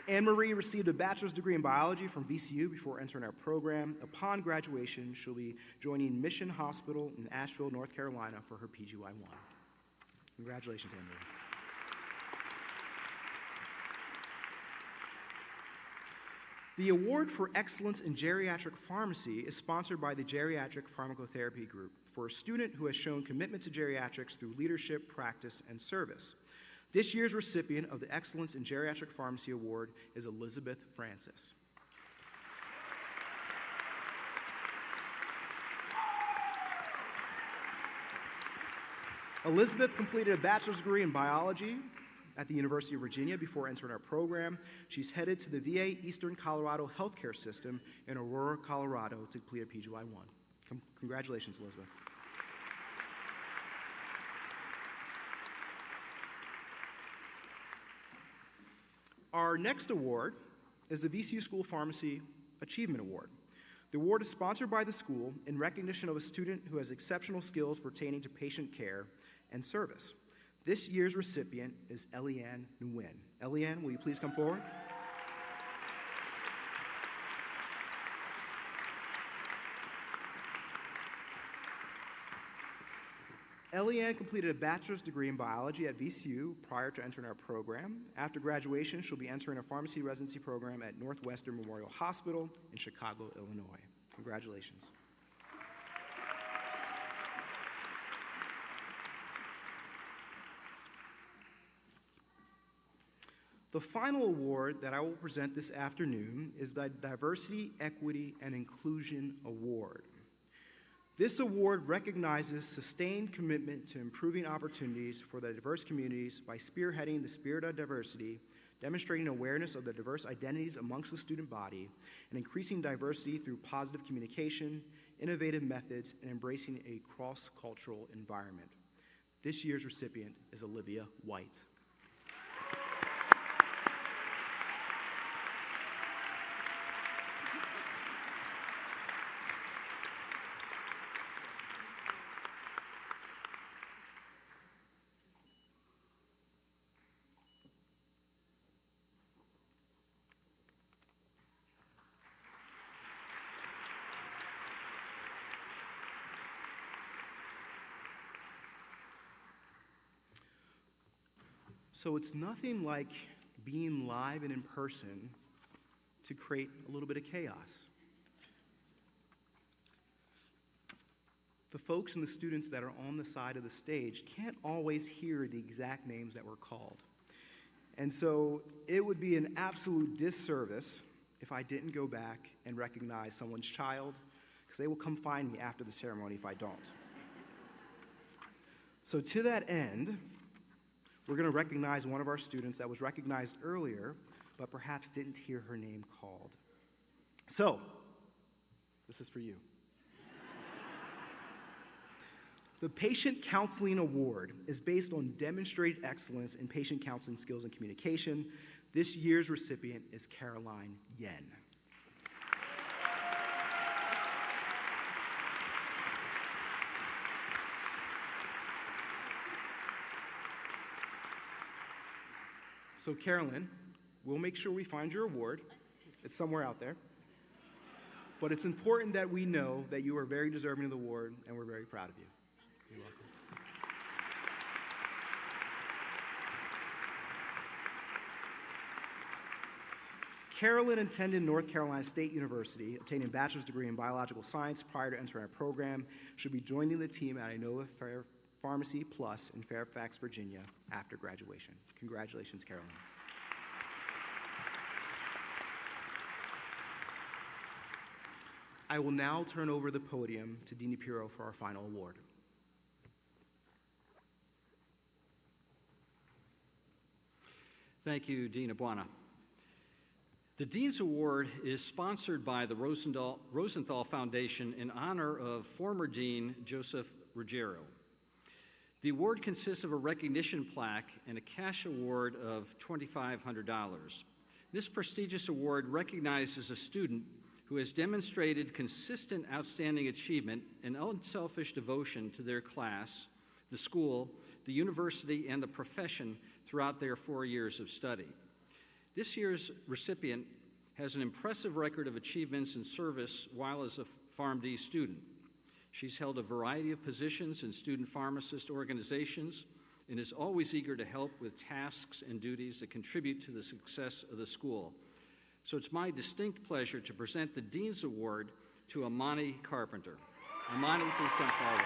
Anne-Marie received a bachelor's degree in biology from VCU before entering our program. Upon graduation, she'll be joining Mission Hospital in Asheville, North Carolina for her PGY1. Congratulations, Anne-Marie. The Award for Excellence in Geriatric Pharmacy is sponsored by the Geriatric Pharmacotherapy Group for a student who has shown commitment to geriatrics through leadership, practice, and service. This year's recipient of the Excellence in Geriatric Pharmacy Award is Elizabeth Francis. Elizabeth completed a bachelor's degree in biology at the University of Virginia before entering our program. She's headed to the VA Eastern Colorado Healthcare System in Aurora, Colorado to complete a PGY1. Congratulations, Elizabeth. Our next award is the VCU School of Pharmacy Achievement Award. The award is sponsored by the school in recognition of a student who has exceptional skills pertaining to patient care and service. This year's recipient is Eliane Nguyen. Eliane, will you please come forward? Eliane completed a bachelor's degree in biology at VCU prior to entering our program. After graduation, she'll be entering a pharmacy residency program at Northwestern Memorial Hospital in Chicago, Illinois. Congratulations. The final award that I will present this afternoon is the Diversity, Equity, and Inclusion Award. This award recognizes sustained commitment to improving opportunities for the diverse communities by spearheading the spirit of diversity, demonstrating awareness of the diverse identities amongst the student body, and increasing diversity through positive communication, innovative methods, and embracing a cross-cultural environment. This year's recipient is Olivia White. So it's nothing like being live and in person to create a little bit of chaos. The folks and the students that are on the side of the stage can't always hear the exact names that were called. And so it would be an absolute disservice if I didn't go back and recognize someone's child, because they will come find me after the ceremony if I don't. So to that end, we're going to recognize one of our students that was recognized earlier, but perhaps didn't hear her name called. So, this is for you. The Patient Counseling Award is based on demonstrated excellence in patient counseling skills and communication. This year's recipient is Caroline Nguyen. So Carolyn, we'll make sure we find your award. It's somewhere out there. But it's important that we know that you are very deserving of the award, and we're very proud of you. You're welcome. Carolyn attended North Carolina State University, obtaining a bachelor's degree in biological science prior to entering our program. She'll be joining the team at Innova Pharmacy Plus in Fairfax, Virginia, after graduation. Congratulations, Caroline. I will now turn over the podium to Dean DiPiro for our final award. Thank you, Dean Ogbonna. The Dean's Award is sponsored by the Rosenthal Foundation in honor of former Dean Joseph Ruggiero. The award consists of a recognition plaque and a cash award of $2,500. This prestigious award recognizes a student who has demonstrated consistent outstanding achievement and unselfish devotion to their class, the school, the university, and the profession throughout their 4 years of study. This year's recipient has an impressive record of achievements and service while as a Pharm.D student. She's held a variety of positions in student pharmacist organizations and is always eager to help with tasks and duties that contribute to the success of the school. So it's my distinct pleasure to present the Dean's Award to Imani Carpenter. Imani, please come forward.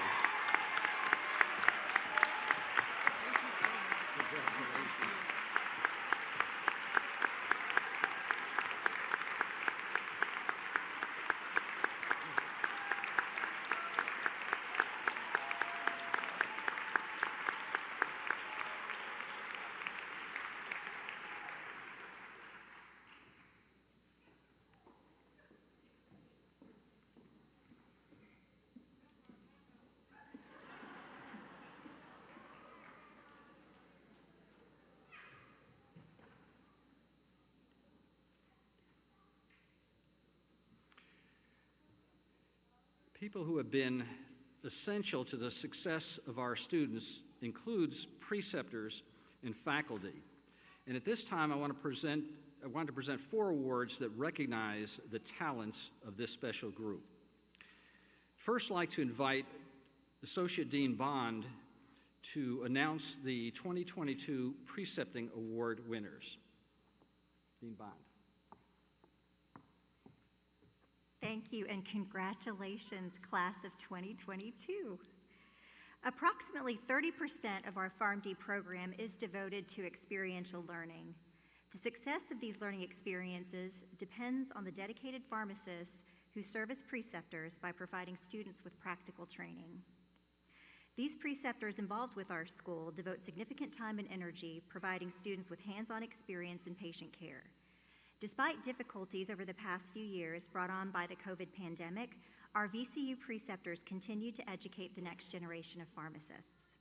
People who have been essential to the success of our students includes preceptors and faculty. And at this time, I want to present 4 awards that recognize the talents of this special group. First, I'd like to invite Associate Dean Bond to announce the 2022 Precepting Award winners. Dean Bond. Thank you, and congratulations, class of 2022. Approximately 30% of our Pharm.D program is devoted to experiential learning. The success of these learning experiences depends on the dedicated pharmacists who serve as preceptors by providing students with practical training. These preceptors involved with our school devote significant time and energy providing students with hands-on experience in patient care. Despite difficulties over the past few years brought on by the COVID pandemic, our VCU preceptors continue to educate the next generation of pharmacists.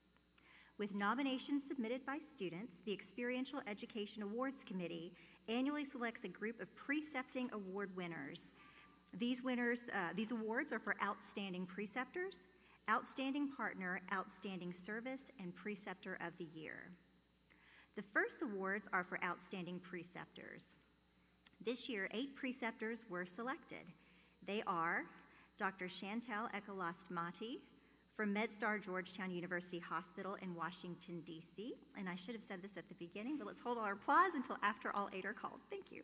With nominations submitted by students, the Experiential Education Awards Committee annually selects a group of precepting award winners. These awards are for outstanding preceptors, outstanding partner, outstanding service, and preceptor of the year. The first awards are for outstanding preceptors. This year, 8 preceptors were selected. They are Dr. Shantelle Ekalast-Mati from MedStar Georgetown University Hospital in Washington, D.C. And I should have said this at the beginning, but let's hold our applause until after all 8 are called. Thank you.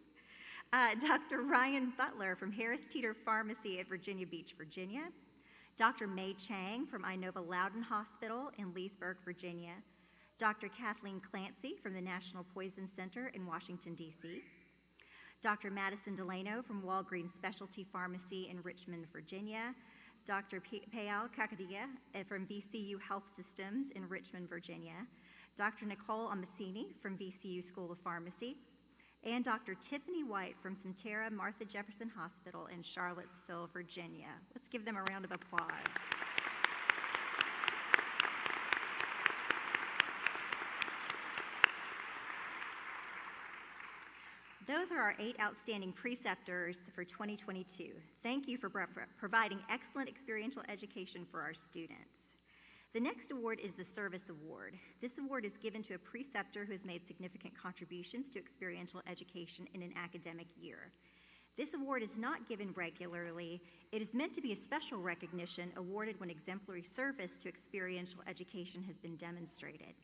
Dr. Ryan Butler from Harris Teeter Pharmacy at Virginia Beach, Virginia. Dr. May Chang from Inova Loudoun Hospital in Leesburg, Virginia. Dr. Kathleen Clancy from the National Poison Center in Washington, D.C. Dr. Madison Delano from Walgreens Specialty Pharmacy in Richmond, Virginia. Dr. Payal Kakadia from VCU Health Systems in Richmond, Virginia. Dr. Nicole Amasini from VCU School of Pharmacy. And Dr. Tiffany White from Sentara Martha Jefferson Hospital in Charlottesville, Virginia. Let's give them a round of applause. Those are our 8 outstanding preceptors for 2022. Thank you for providing excellent experiential education for our students. The next award is the Service Award. This award is given to a preceptor who has made significant contributions to experiential education in an academic year. This award is not given regularly. It is meant to be a special recognition awarded when exemplary service to experiential education has been demonstrated.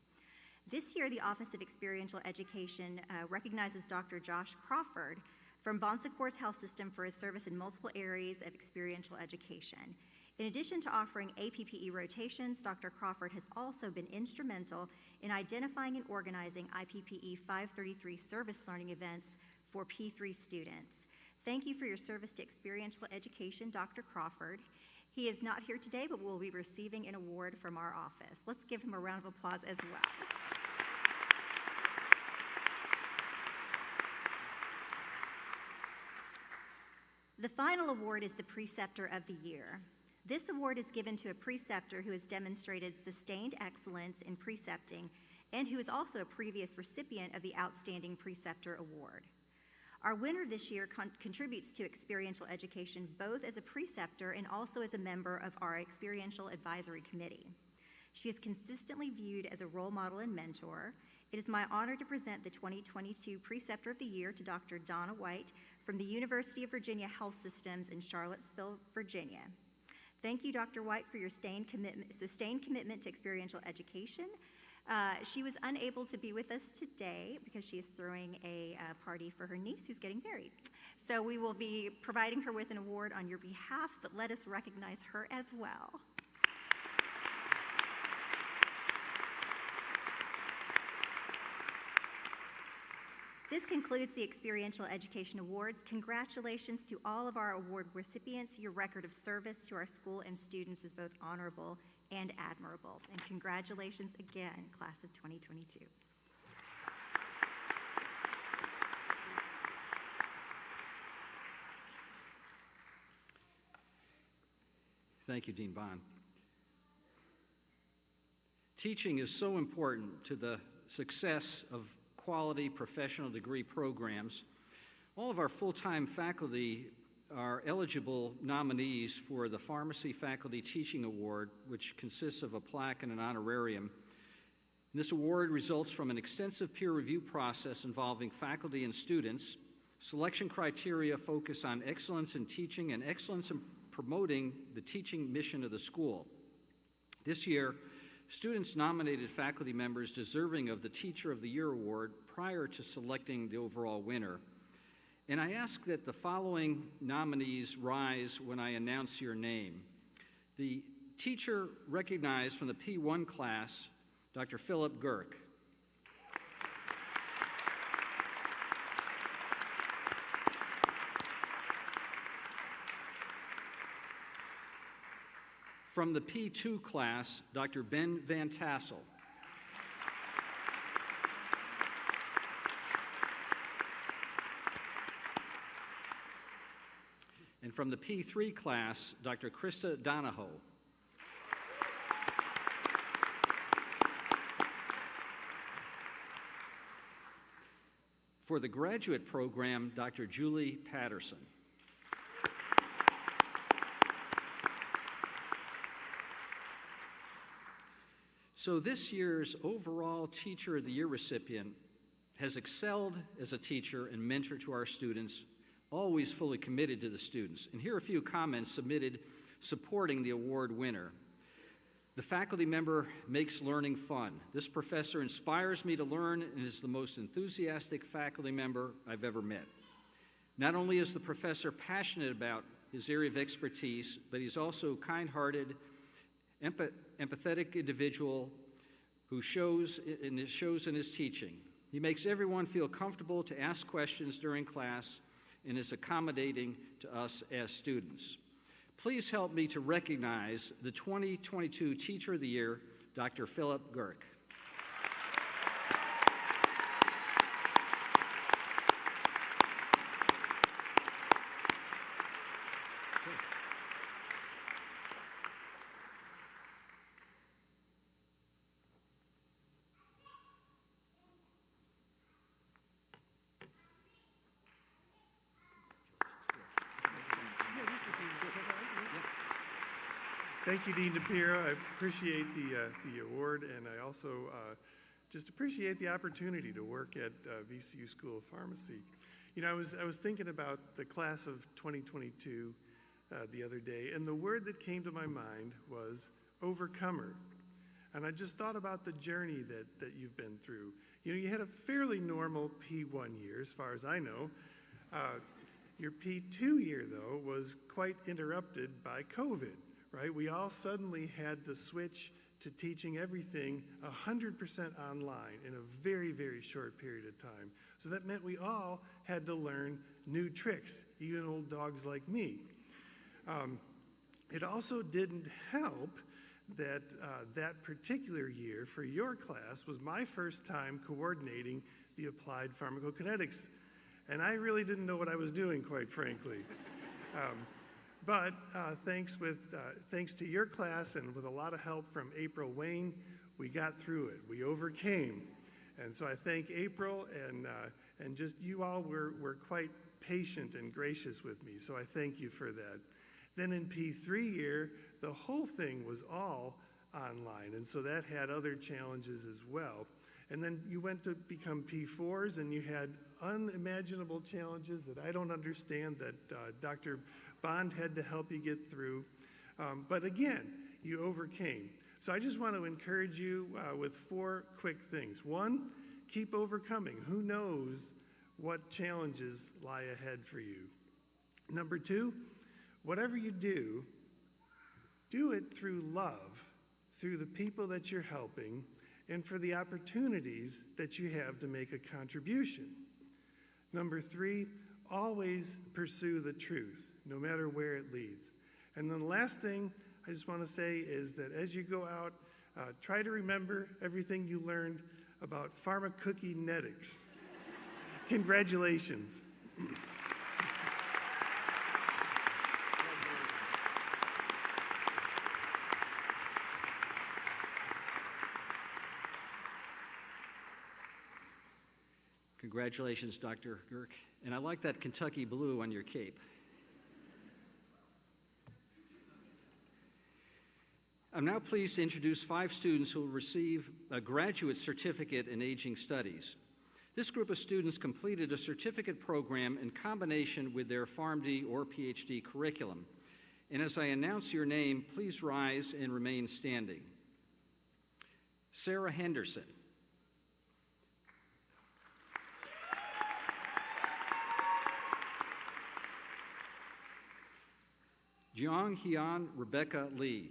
This year, the Office of Experiential Education recognizes Dr. Josh Crawford from Bon Secours Health System for his service in multiple areas of experiential education. In addition to offering APPE rotations, Dr. Crawford has also been instrumental in identifying and organizing IPPE 533 service learning events for P3 students. Thank you for your service to experiential education, Dr. Crawford. He is not here today, but will be receiving an award from our office. Let's give him a round of applause as well. The final award is the Preceptor of the Year. This award is given to a preceptor who has demonstrated sustained excellence in precepting and who is also a previous recipient of the Outstanding Preceptor Award. Our winner this year contributes to experiential education both as a preceptor and also as a member of our Experiential Advisory Committee. She is consistently viewed as a role model and mentor. It is my honor to present the 2022 Preceptor of the Year to Dr. Donna White from the University of Virginia Health Systems in Charlottesville, Virginia. Thank you, Dr. White, for your sustained commitment to experiential education. She was unable to be with us today because she is throwing a party for her niece who's getting married. So we will be providing her with an award on your behalf, but let us recognize her as well. This concludes the Experiential Education Awards. Congratulations to all of our award recipients. Your record of service to our school and students is both honorable and admirable. And congratulations again, class of 2022. Thank you, Dean Bond. Teaching is so important to the success of quality professional degree programs. All of our full-time faculty are eligible nominees for the Pharmacy Faculty Teaching Award, which consists of a plaque and an honorarium. This award results from an extensive peer review process involving faculty and students. Selection criteria focus on excellence in teaching and excellence in promoting the teaching mission of the school. This year, students nominated faculty members deserving of the Teacher of the Year award prior to selecting the overall winner. And I ask that the following nominees rise when I announce your name. The teacher recognized from the P1 class, Dr. Philip Girk. From the P2 class, Dr. Ben Van Tassel. And from the P3 class, Dr. Krista Donohoe. For the graduate program, Dr. Julie Patterson. So this year's overall Teacher of the Year recipient has excelled as a teacher and mentor to our students, always fully committed to the students. And here are a few comments submitted supporting the award winner. The faculty member makes learning fun. This professor inspires me to learn and is the most enthusiastic faculty member I've ever met. Not only is the professor passionate about his area of expertise, but he's also kind-hearted, empathetic individual who shows in his teaching. He makes everyone feel comfortable to ask questions during class and is accommodating to us as students. Please help me to recognize the 2022 Teacher of the Year, Dr. Philip Girk. Thank you, Dean DiPiro. I appreciate the award, and I also just appreciate the opportunity to work at VCU School of Pharmacy. You know, I was thinking about the class of 2022 the other day, and the word that came to my mind was overcomer. And I just thought about the journey that you've been through. You know, you had a fairly normal P1 year, as far as I know. Your P2 year, though, was quite interrupted by COVID. Right? We all suddenly had to switch to teaching everything 100% online in a very, very short period of time. So that meant we all had to learn new tricks, even old dogs like me. It also didn't help that that particular year for your class was my first time coordinating the applied pharmacokinetics. And I really didn't know what I was doing, quite frankly. But thanks to your class and with a lot of help from April Wayne, we got through it. We overcame. And so I thank April and just you all were quite patient and gracious with me. So I thank you for that. Then in P3 year, the whole thing was all online. And so that had other challenges as well. And then you went to become P4s and you had unimaginable challenges that I don't understand that Dr. Bond had to help you get through. But again, you overcame. So I just want to encourage you with 4 quick things. 1, keep overcoming. Who knows what challenges lie ahead for you? Number 2, whatever you do, do it through love, through the people that you're helping, and for the opportunities that you have to make a contribution. Number 3, always pursue the truth, no matter where it leads. And then the last thing I just want to say is that as you go out, try to remember everything you learned about pharmacokinetics. Congratulations. Congratulations, Dr. Girk. And I like that Kentucky blue on your cape. I'm now pleased to introduce 5 students who will receive a graduate certificate in aging studies. This group of students completed a certificate program in combination with their Pharm.D or Ph.D. curriculum. And as I announce your name, please rise and remain standing. Sarah Henderson. Jiang Hyun Rebecca Lee.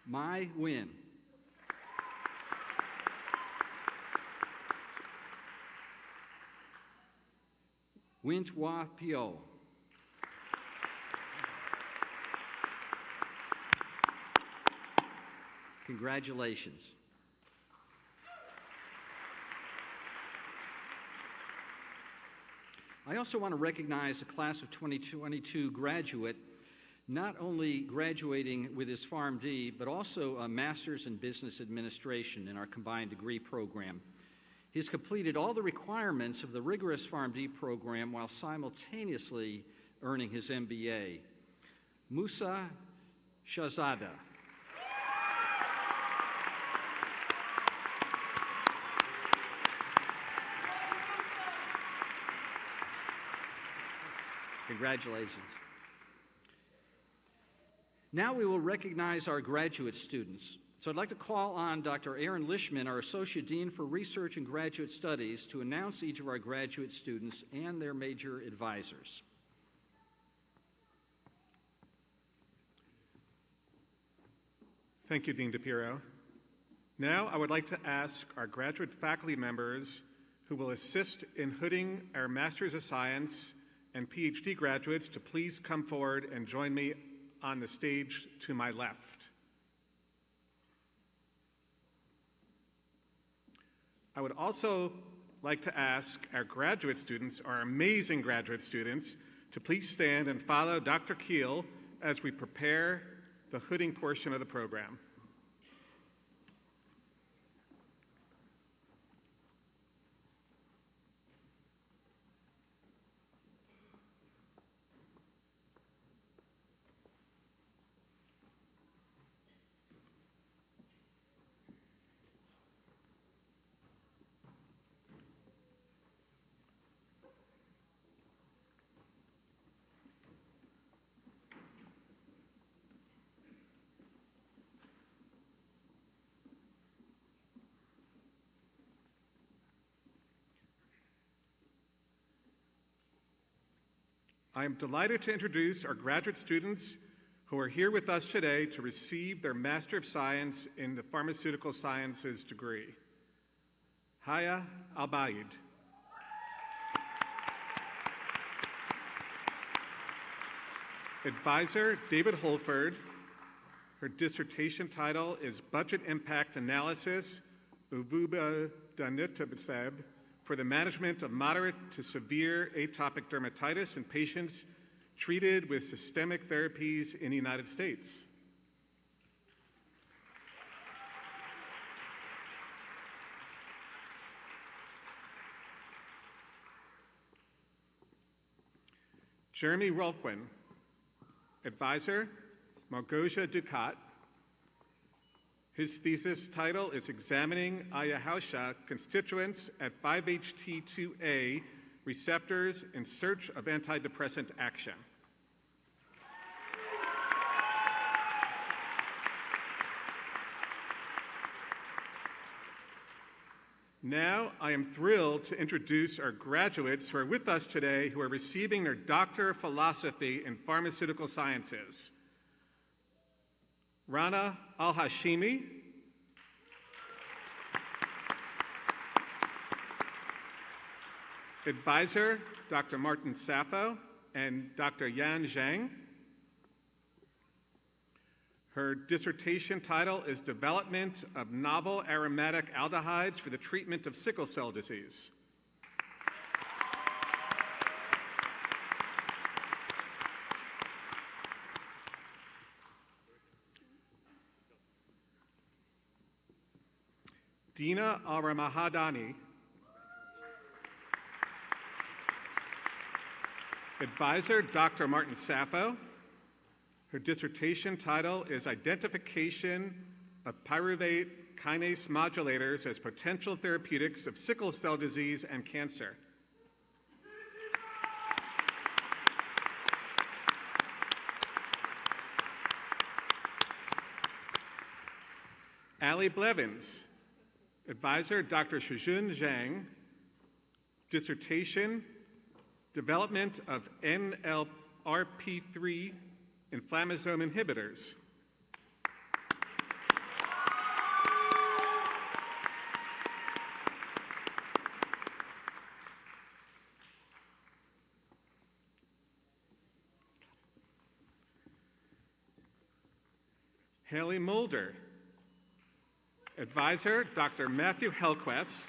Mai Nguyen. Wintwa Pio. Congratulations. I also want to recognize the class of 2022 graduate, not only graduating with his Pharm.D, but also a Master's in Business Administration in our combined degree program. He's completed all the requirements of the rigorous Pharm.D program while simultaneously earning his MBA. Musa Shahzada. Congratulations. Now we will recognize our graduate students. So I'd like to call on Dr. Aron Lichtman, our Associate Dean for Research and Graduate Studies, to announce each of our graduate students and their major advisors. Thank you, Dean DiPiro. Now I would like to ask our graduate faculty members who will assist in hooding our Masters of Science and Ph.D. graduates to please come forward and join me on the stage to my left. I would also like to ask our graduate students, our amazing graduate students, to please stand and follow Dr. Keel as we prepare the hooding portion of the program. I am delighted to introduce our graduate students who are here with us today to receive their Master of Science in the Pharmaceutical Sciences degree. Haya Al-Bayed. Advisor David Holford. Her dissertation title is Budget Impact Analysis, Uvuba Danutabseb, for the management of moderate to severe atopic dermatitis in patients treated with systemic therapies in the United States. Jeremy Rolquin, advisor, Margosia Ducat. His thesis title is Examining Ayahuasca Constituents at 5-HT2A Receptors in Search of Antidepressant Action. Now, I am thrilled to introduce our graduates who are with us today who are receiving their Doctor of Philosophy in Pharmaceutical Sciences. Rana Al-Hashimi, advisor Dr. Martin Sappho and Dr. Yan Zhang. Her dissertation title is Development of Novel Aromatic Aldehydes for the Treatment of Sickle Cell Disease. Dina Al-Ramahadani, advisor Dr. Martin Sappho. Her dissertation title is Identification of Pyruvate Kinase Modulators as Potential Therapeutics of Sickle Cell Disease and Cancer. Ali Blevins, advisor Dr. Shujun Zhang, dissertation, Development of NLRP3 inflammasome inhibitors. Haley Mulder. Advisor, Dr. Matthew Helquest.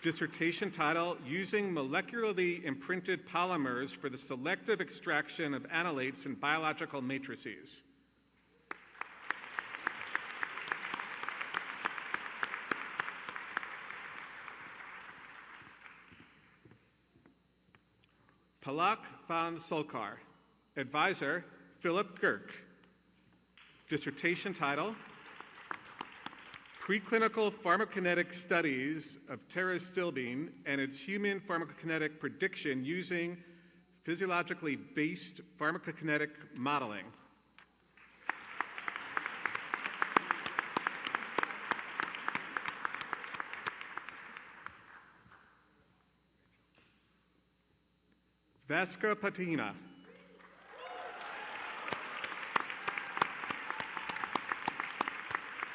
Dissertation title, Using Molecularly Imprinted Polymers for the Selective Extraction of Analytes in Biological Matrices. Palak van Solkar. Advisor, Philip Girk. Dissertation title, Preclinical Pharmacokinetic Studies of Terastilbene and its Human Pharmacokinetic Prediction Using Physiologically Based Pharmacokinetic Modeling. Vasca Patina.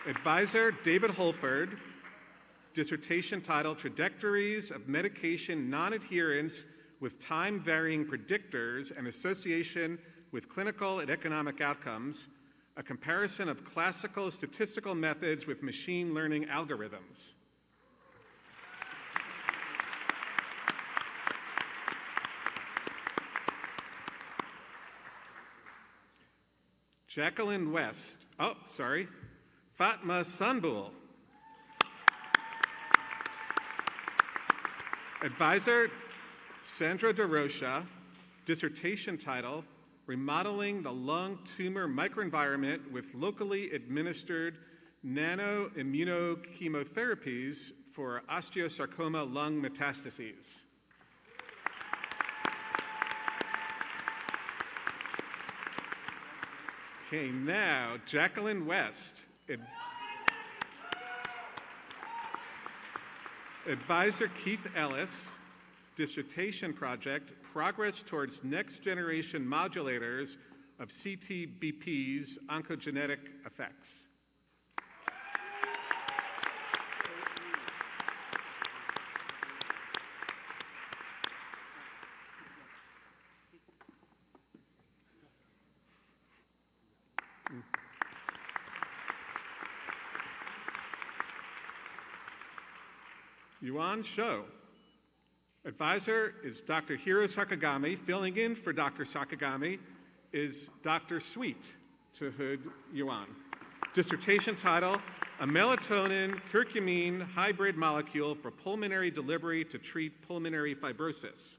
Advisor, David Holford. Dissertation title, Trajectories of Medication Non-Adherence with Time-Varying Predictors and Association with Clinical and Economic Outcomes, a comparison of classical statistical methods with machine learning algorithms. Jacqueline West. Fatma Sanbul. Advisor, Sandra DeRocha. Dissertation title, Remodeling the Lung Tumor Microenvironment with Locally Administered Nanoimmunochemotherapies for Osteosarcoma Lung Metastases. Okay, now, Jacqueline West. Advisor Keith Ellis, dissertation project, Progress Towards Next Generation Modulators of CTBP's Oncogenetic Effects. Yuan Shou. Advisor is Dr. Hiro Sakagami. Filling in for Dr. Sakagami is Dr. Sweet Tahud Yuan. Dissertation title, A Melatonin Curcumin Hybrid Molecule for Pulmonary Delivery to Treat Pulmonary Fibrosis.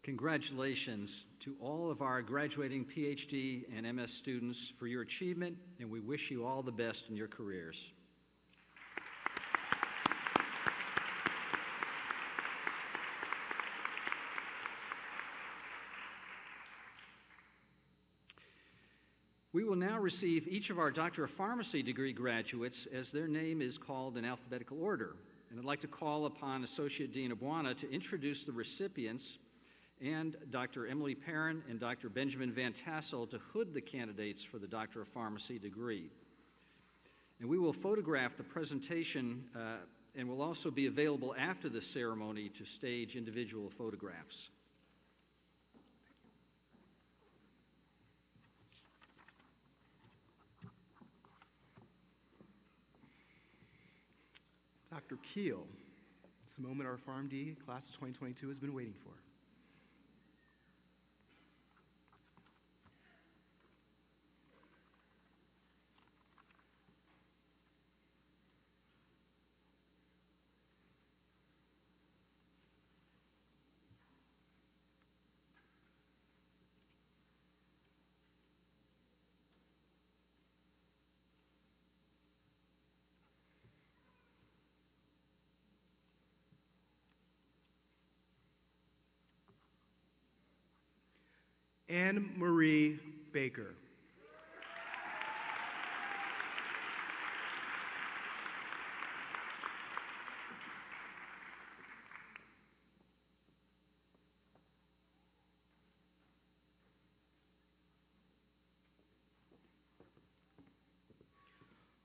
Congratulations to all of our graduating Ph.D. and MS students for your achievement, and we wish you all the best in your careers. We will now receive each of our Doctor of Pharmacy degree graduates as their name is called in alphabetical order. And I'd like to call upon Associate Dean Ogbonna to introduce the recipients and Dr. Emily Perrin and Dr. Benjamin Van Tassel to hood the candidates for the Doctor of Pharmacy degree. And we will photograph the presentation and will also be available after the ceremony to stage individual photographs. Dr. Keel, it's the moment our Pharm.D class of 2022 has been waiting for. Anne Marie Baker.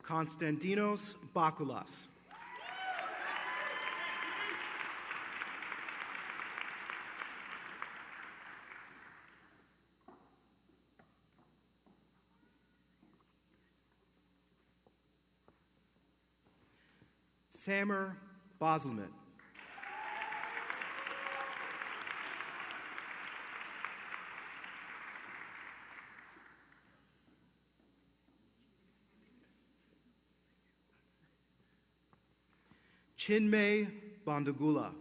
Konstantinos Bakoulas. Samer Boselman. Chinmay Bandagula.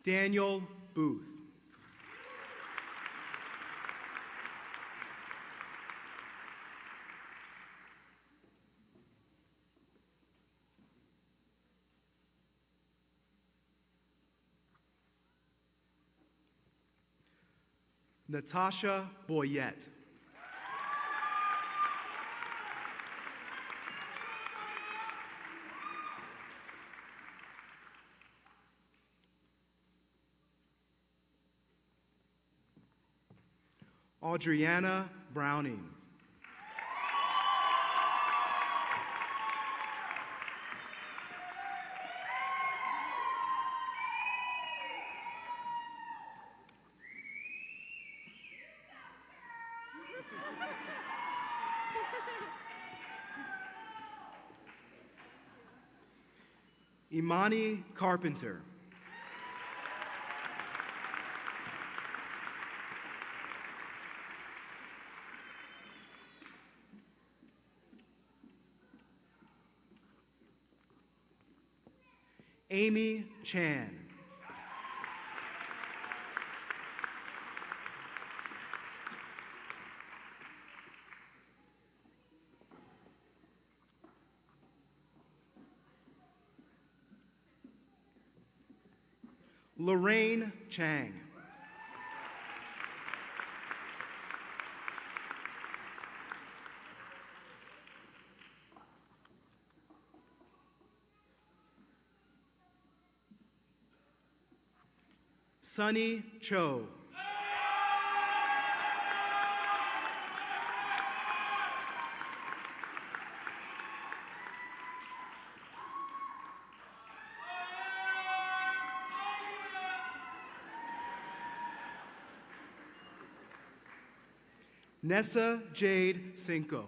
Daniel Booth. Natasha Boyette. Audriana Browning. Imani Carpenter. Amy Chan. Lorraine Chang. Sunny Cho. Nessa Jade Cinco.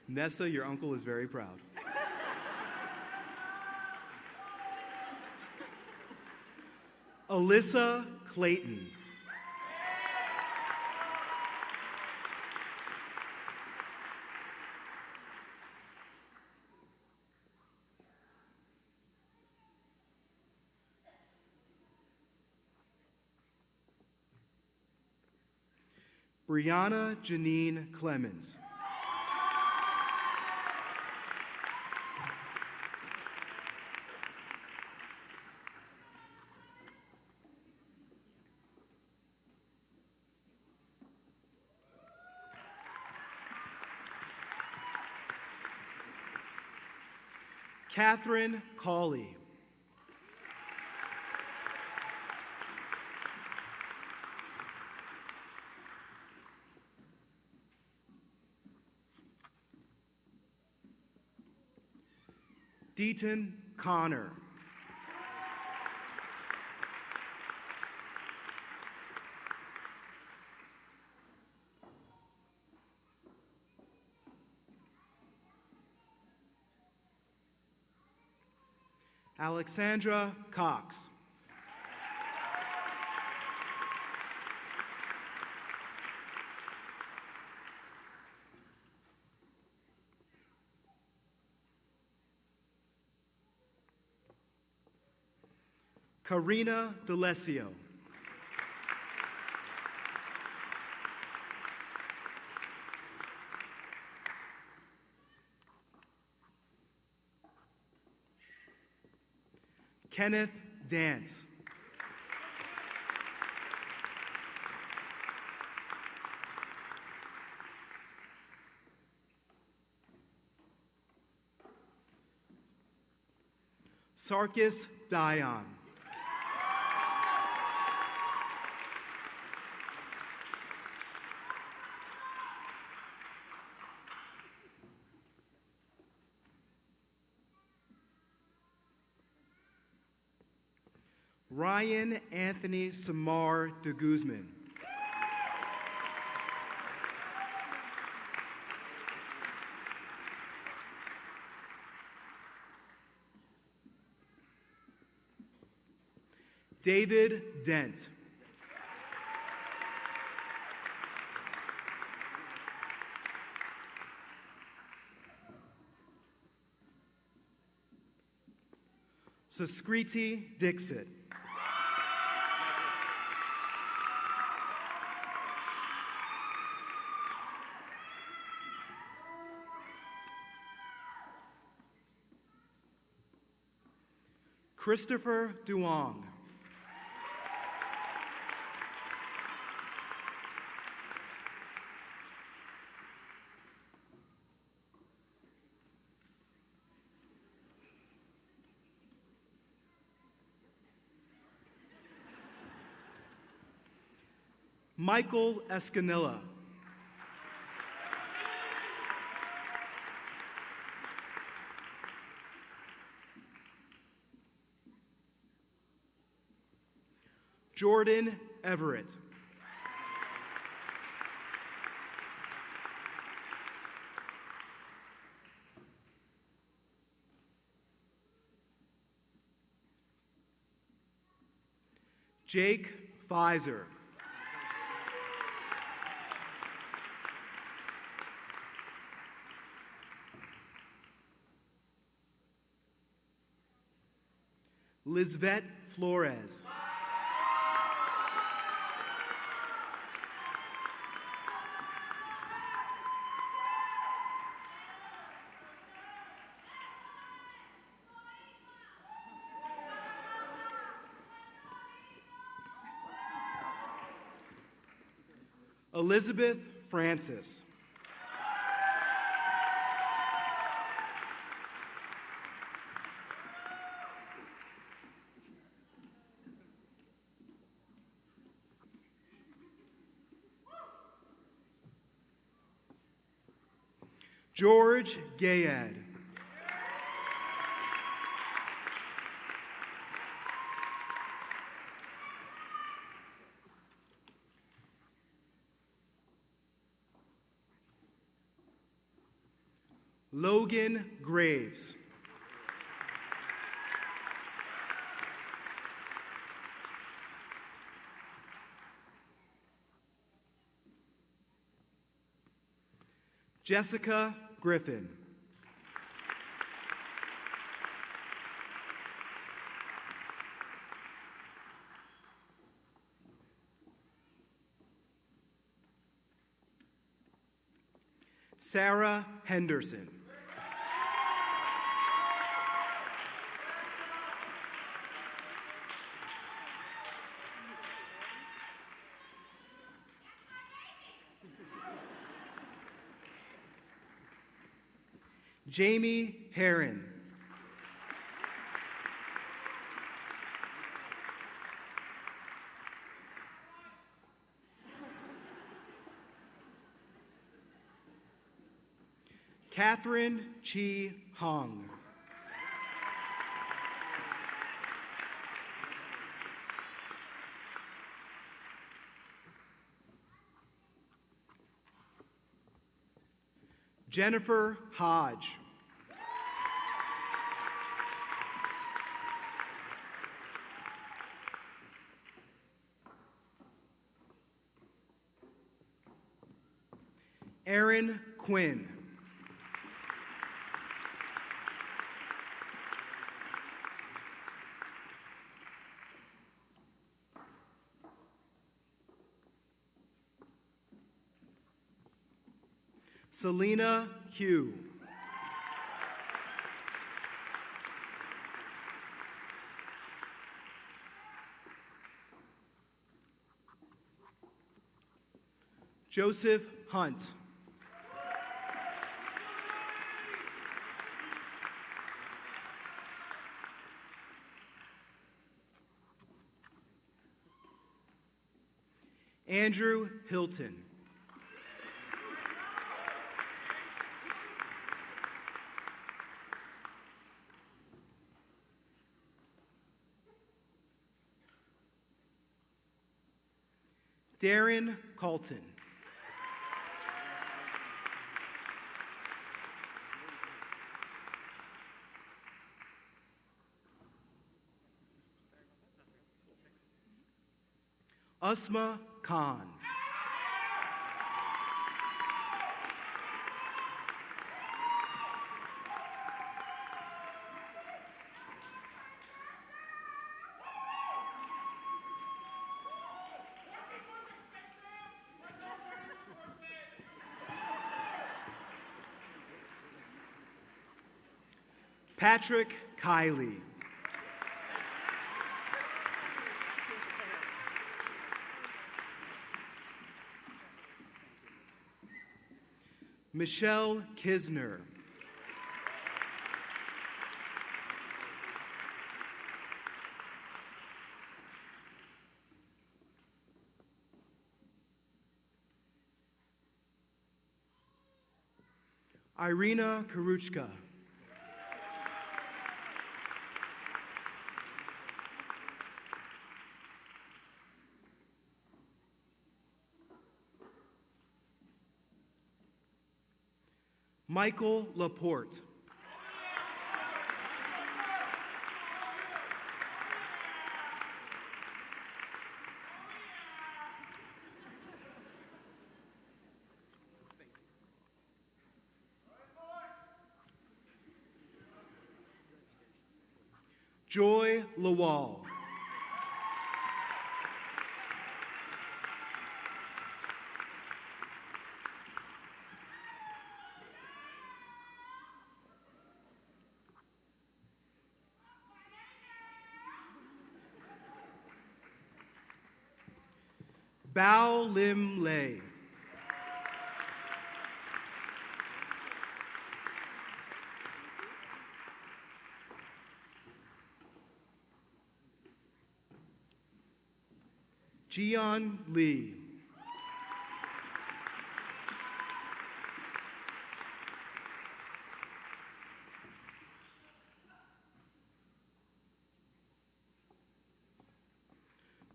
Nessa, your uncle is very proud. Alyssa Clayton. Brianna Janine Clemens. Catherine Cawley. Deaton Connor. Alexandra Cox. Karina D'Alessio. Kenneth Dance. Sarkis Dion. Ryan Anthony Samar de Guzman. David Dent. Suskriti Dixit. Christopher Duong. Michael Escanilla. Jordan Everett. Jake Pfizer. Lisbeth Flores. Elizabeth Francis. George Gayad. Logan Graves. Jessica Griffin. Sarah Henderson. Jamie Herron. Catherine Chi Hong. Jennifer Hodge. Aaron Quinn. Selena Hugh. Joseph Hunt. Andrew Hilton. Darren Colton. Usma Khan. Patrick Kiley. Michelle Kisner. Irina Karuchka. Michael Laporte. Joy Lawal. Bao Lim Lei. Jian Lee.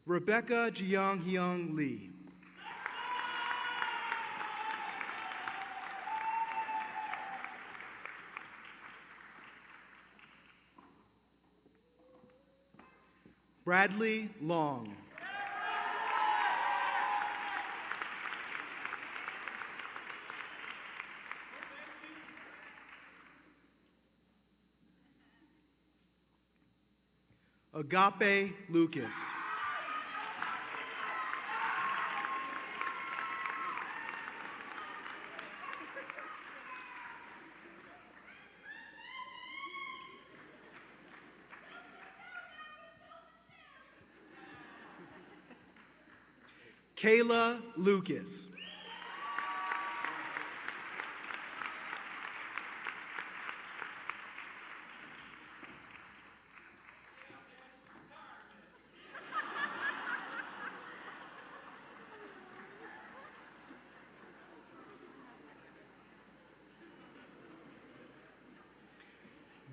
Rebecca Jianghyung Lee. Bradley Long. Agape Lucas. Kayla Lucas.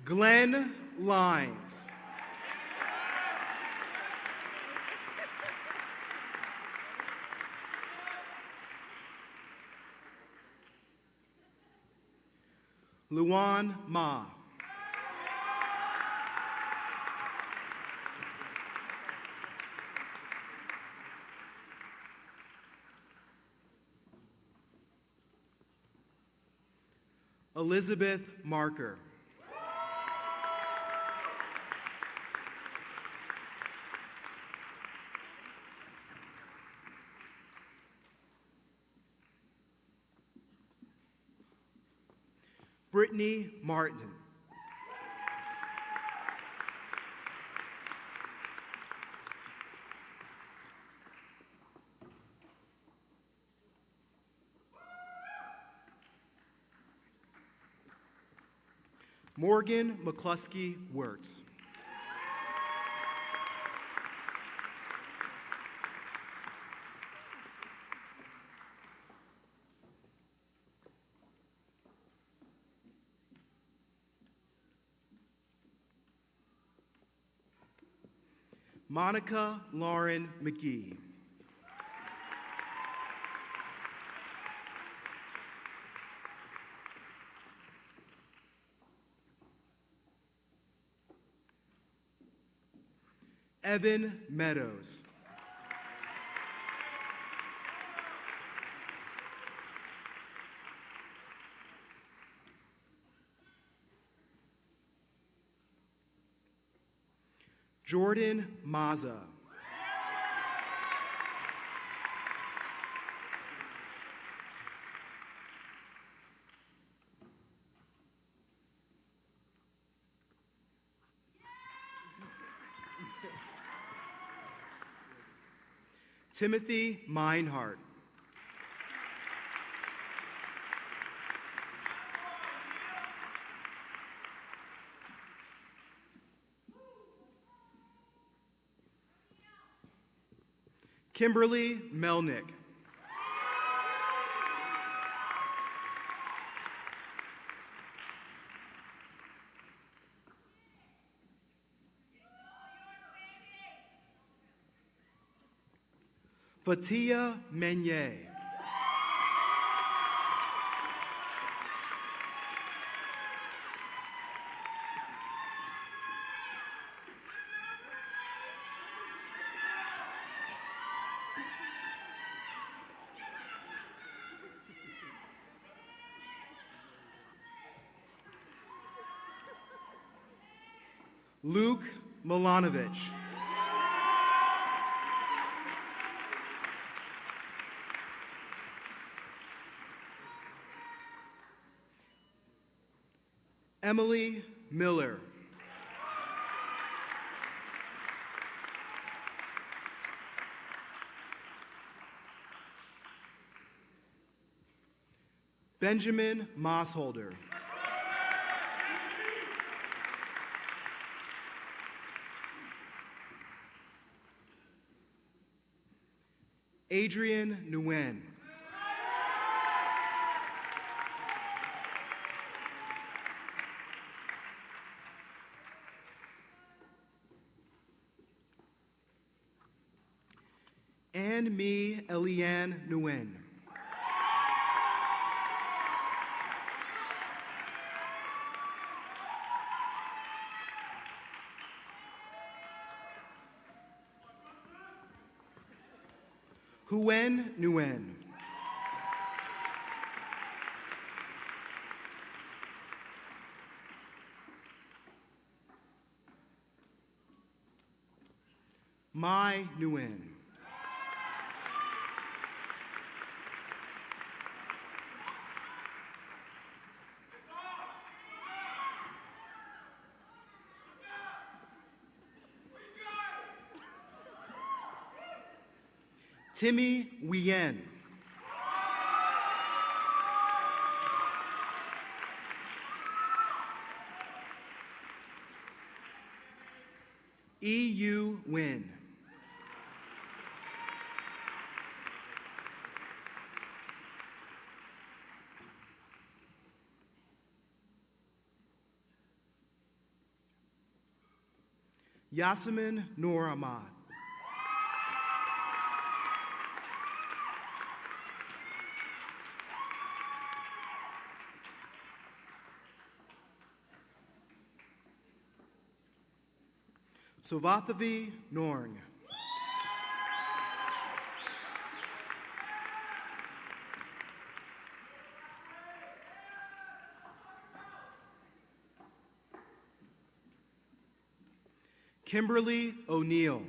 Glenn Lines. Luan Ma. Elizabeth Marker. Brittany Martin. Morgan McCluskey Wirtz. Monica Lauren McGee. Evan Meadows. Jordan Maza. Timothy Meinhardt. Kimberly Melnick. Fatia Menyet. Luke Milanovich. Emily Miller. Benjamin Mossholder. Adrian Nguyen. Anhmy Eliane Nguyen. Nguyen. Mai Nguyen. Timmy Nguyen. E.U. Nguyen. Yasemin Noor Ahmad. Sovathavi Norng. Kimberly O'Neill.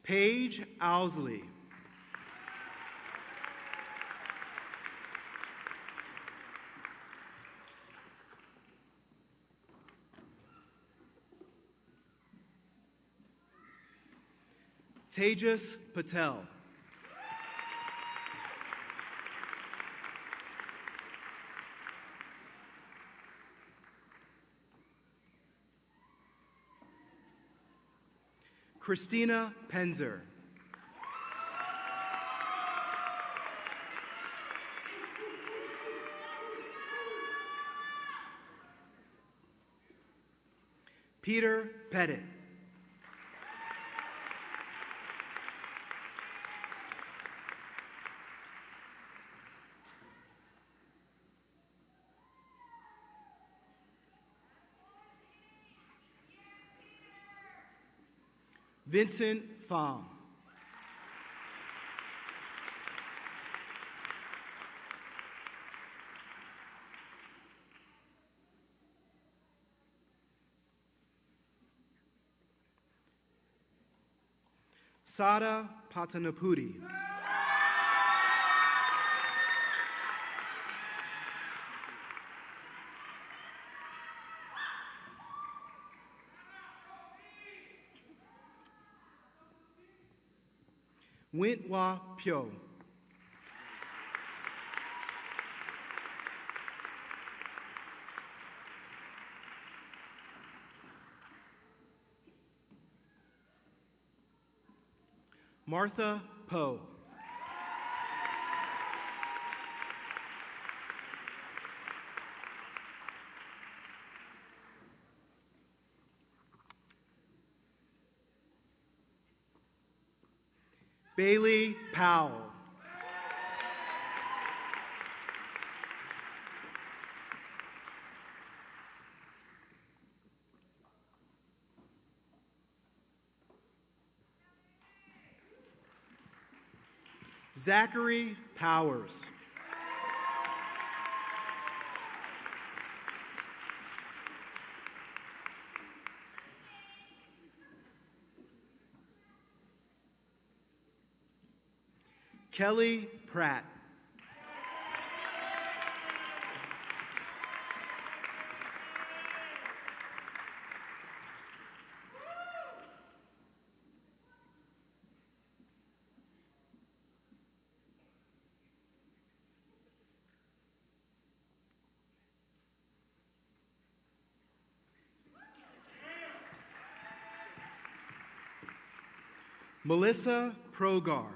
Paige Owsley. Tejas Patel. Christina Penzer. Peter Pettit. Vincent Pham. Sada Patanapudi. Wintwa Pyo. Martha Poe. Bailey Powell. Zachary Powers. Kelly Pratt. Melissa Progar.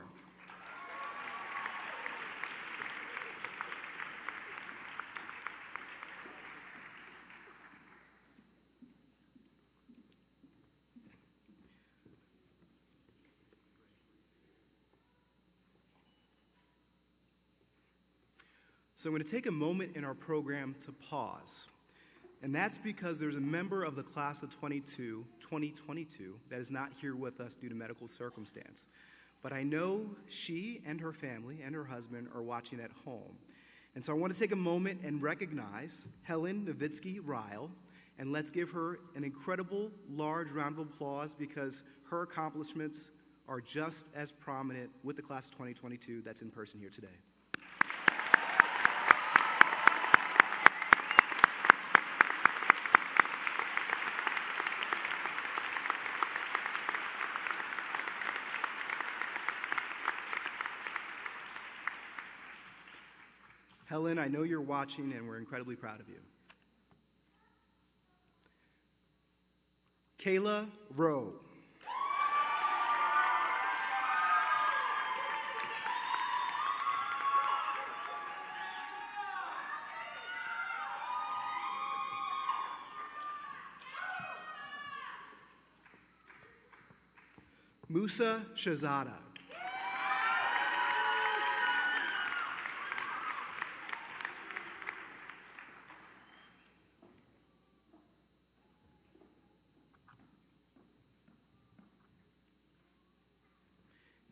So I'm going to take a moment in our program to pause. And that's because there's a member of the class of 2022 that is not here with us due to medical circumstance. But I know she and her family and her husband are watching at home. And so I want to take a moment and recognize Helen Nowitzki-Ryle, and let's give her an incredible large round of applause because her accomplishments are just as prominent with the class of 2022 that's in person here today. Helen, I know you're watching, and we're incredibly proud of you. Kayla Rowe. Musa Shahzada.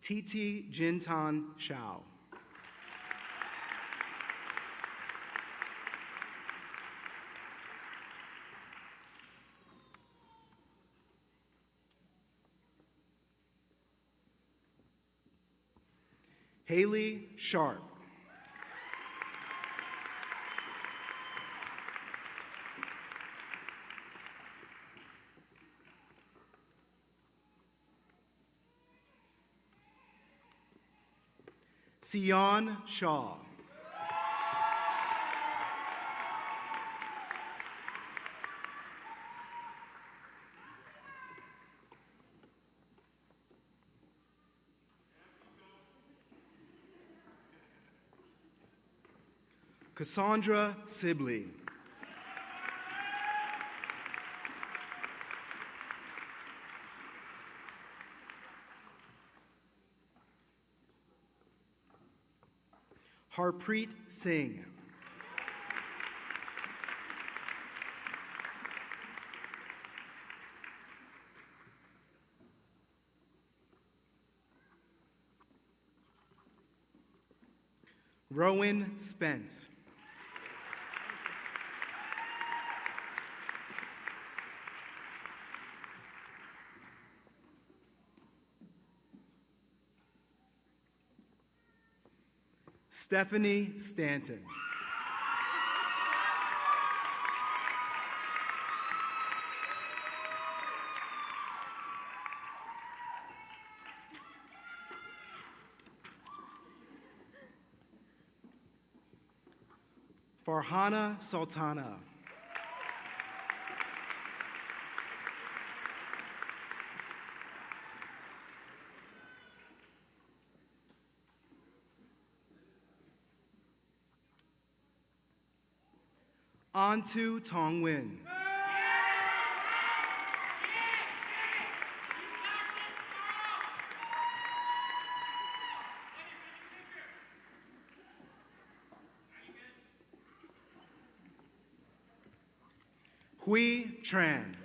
Titi Jintan Shao. Haley Sharp. Sion Shaw. Cassandra Sibley. Harpreet Singh. Rowan Spence. Stephanie Stanton. Farhana Sultana. Antu Tong Nguyen. Hui Tran.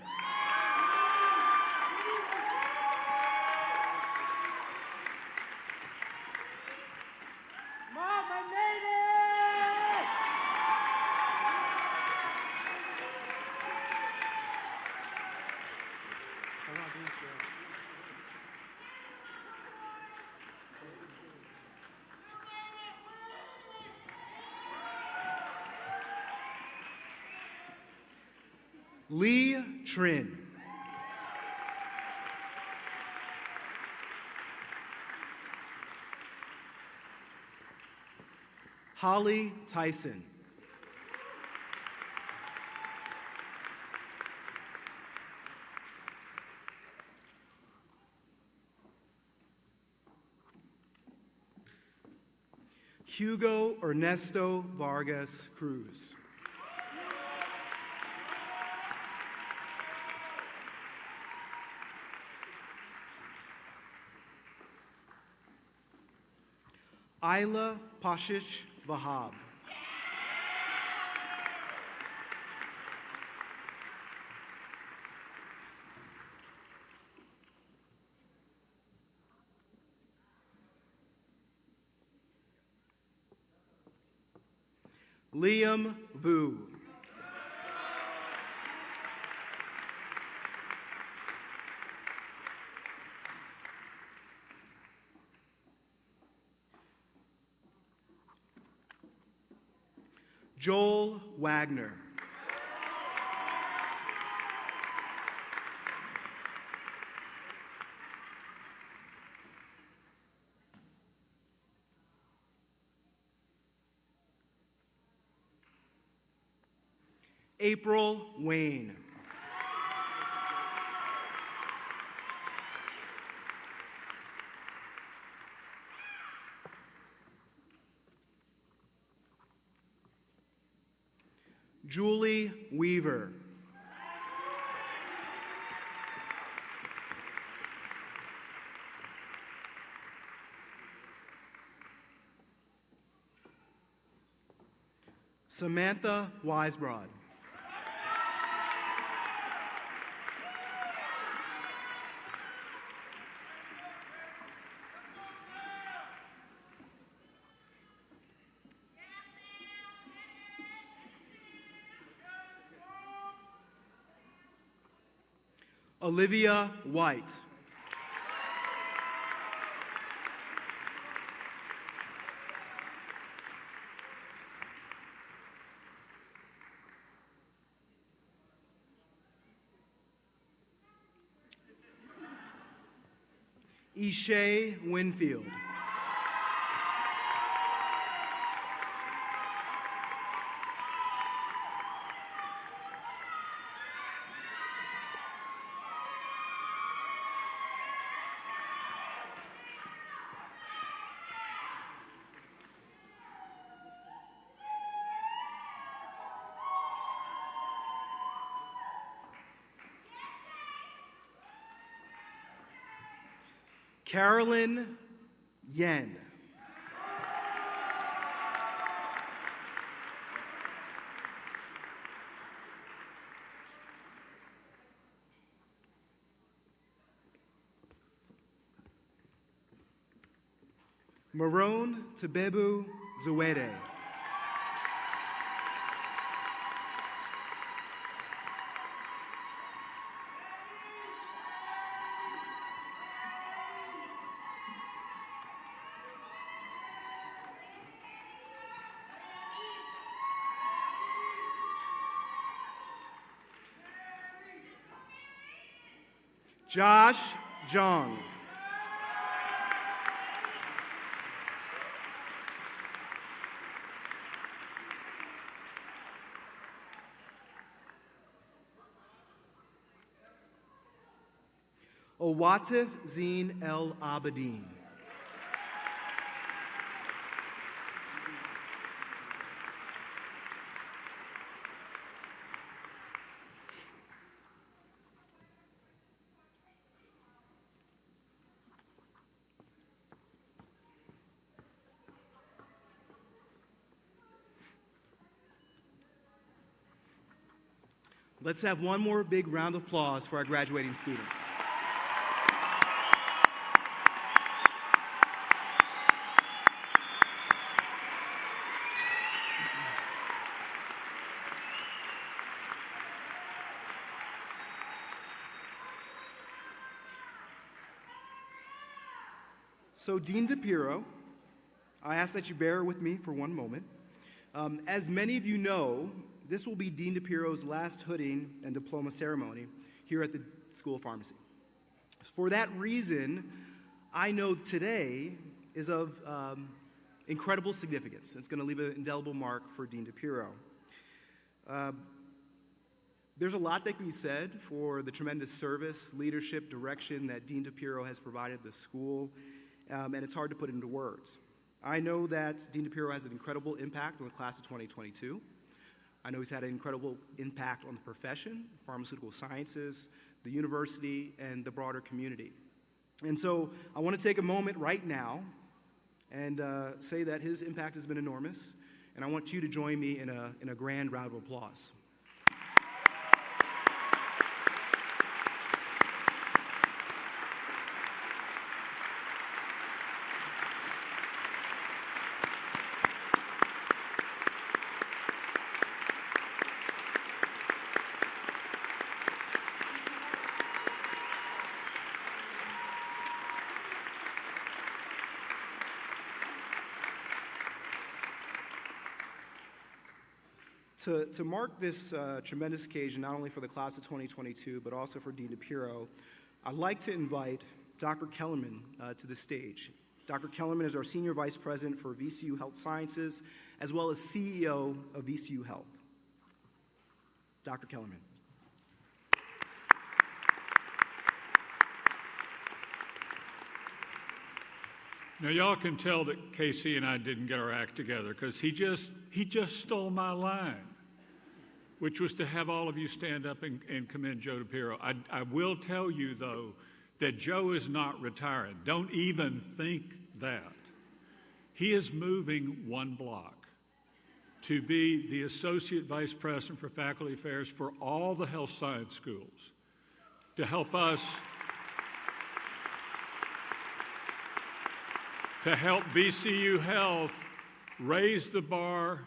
Lee Trin. Holly Tyson. Hugo Ernesto Vargas Cruz. Isla Pashish Vahab. Liam Vu. Joel Wagner. April Wayne. Julie Weaver. Samantha Weisbrod. Olivia White. Ishay Winfield. Carolyn Yen. Maron Tebebu Zawede. Josh Jong. Owatif Zine El Abedin. Let's have one more big round of applause for our graduating students. So, Dean DiPiro, I ask that you bear with me for one moment. As many of you know, this will be Dean DiPiro's last hooding and diploma ceremony here at the School of Pharmacy. For that reason, I know today is of incredible significance. It's going to leave an indelible mark for Dean DiPiro. There's a lot that can be said for the tremendous service, leadership, direction that Dean DiPiro has provided the school, and it's hard to put into words. I know that Dean DiPiro has an incredible impact on the class of 2022. I know he's had an incredible impact on the profession, pharmaceutical sciences, the university, and the broader community. And so I want to take a moment right now and say that his impact has been enormous, and I want you to join me in a grand round of applause. To mark this tremendous occasion, not only for the class of 2022, but also for Dean DiPiro, I'd like to invite Dr. Kellerman to the stage. Dr. Kellerman is our Senior Vice President for VCU Health Sciences, as well as CEO of VCU Health. Dr. Kellerman. Now, y'all can tell that Casey and I didn't get our act together because he just stole my line, which was to have all of you stand up and commend Joe DiPiro. I will tell you, though, that Joe is not retiring. Don't even think that. He is moving one block to be the Associate Vice President for Faculty Affairs for all the health science schools to help us to help VCU Health raise the bar,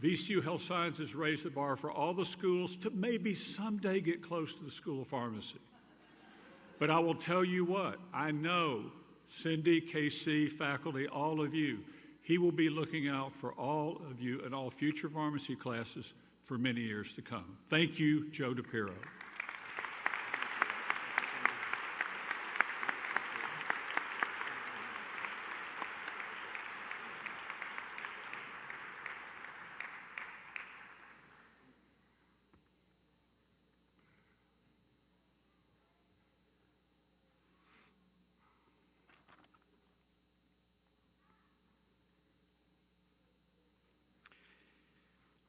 VCU Health Sciences raise the bar for all the schools to maybe someday get close to the School of Pharmacy. But I will tell you what, I know Cindy, KC, faculty, all of you, he will be looking out for all of you and all future pharmacy classes for many years to come. Thank you, Joe DiPiro.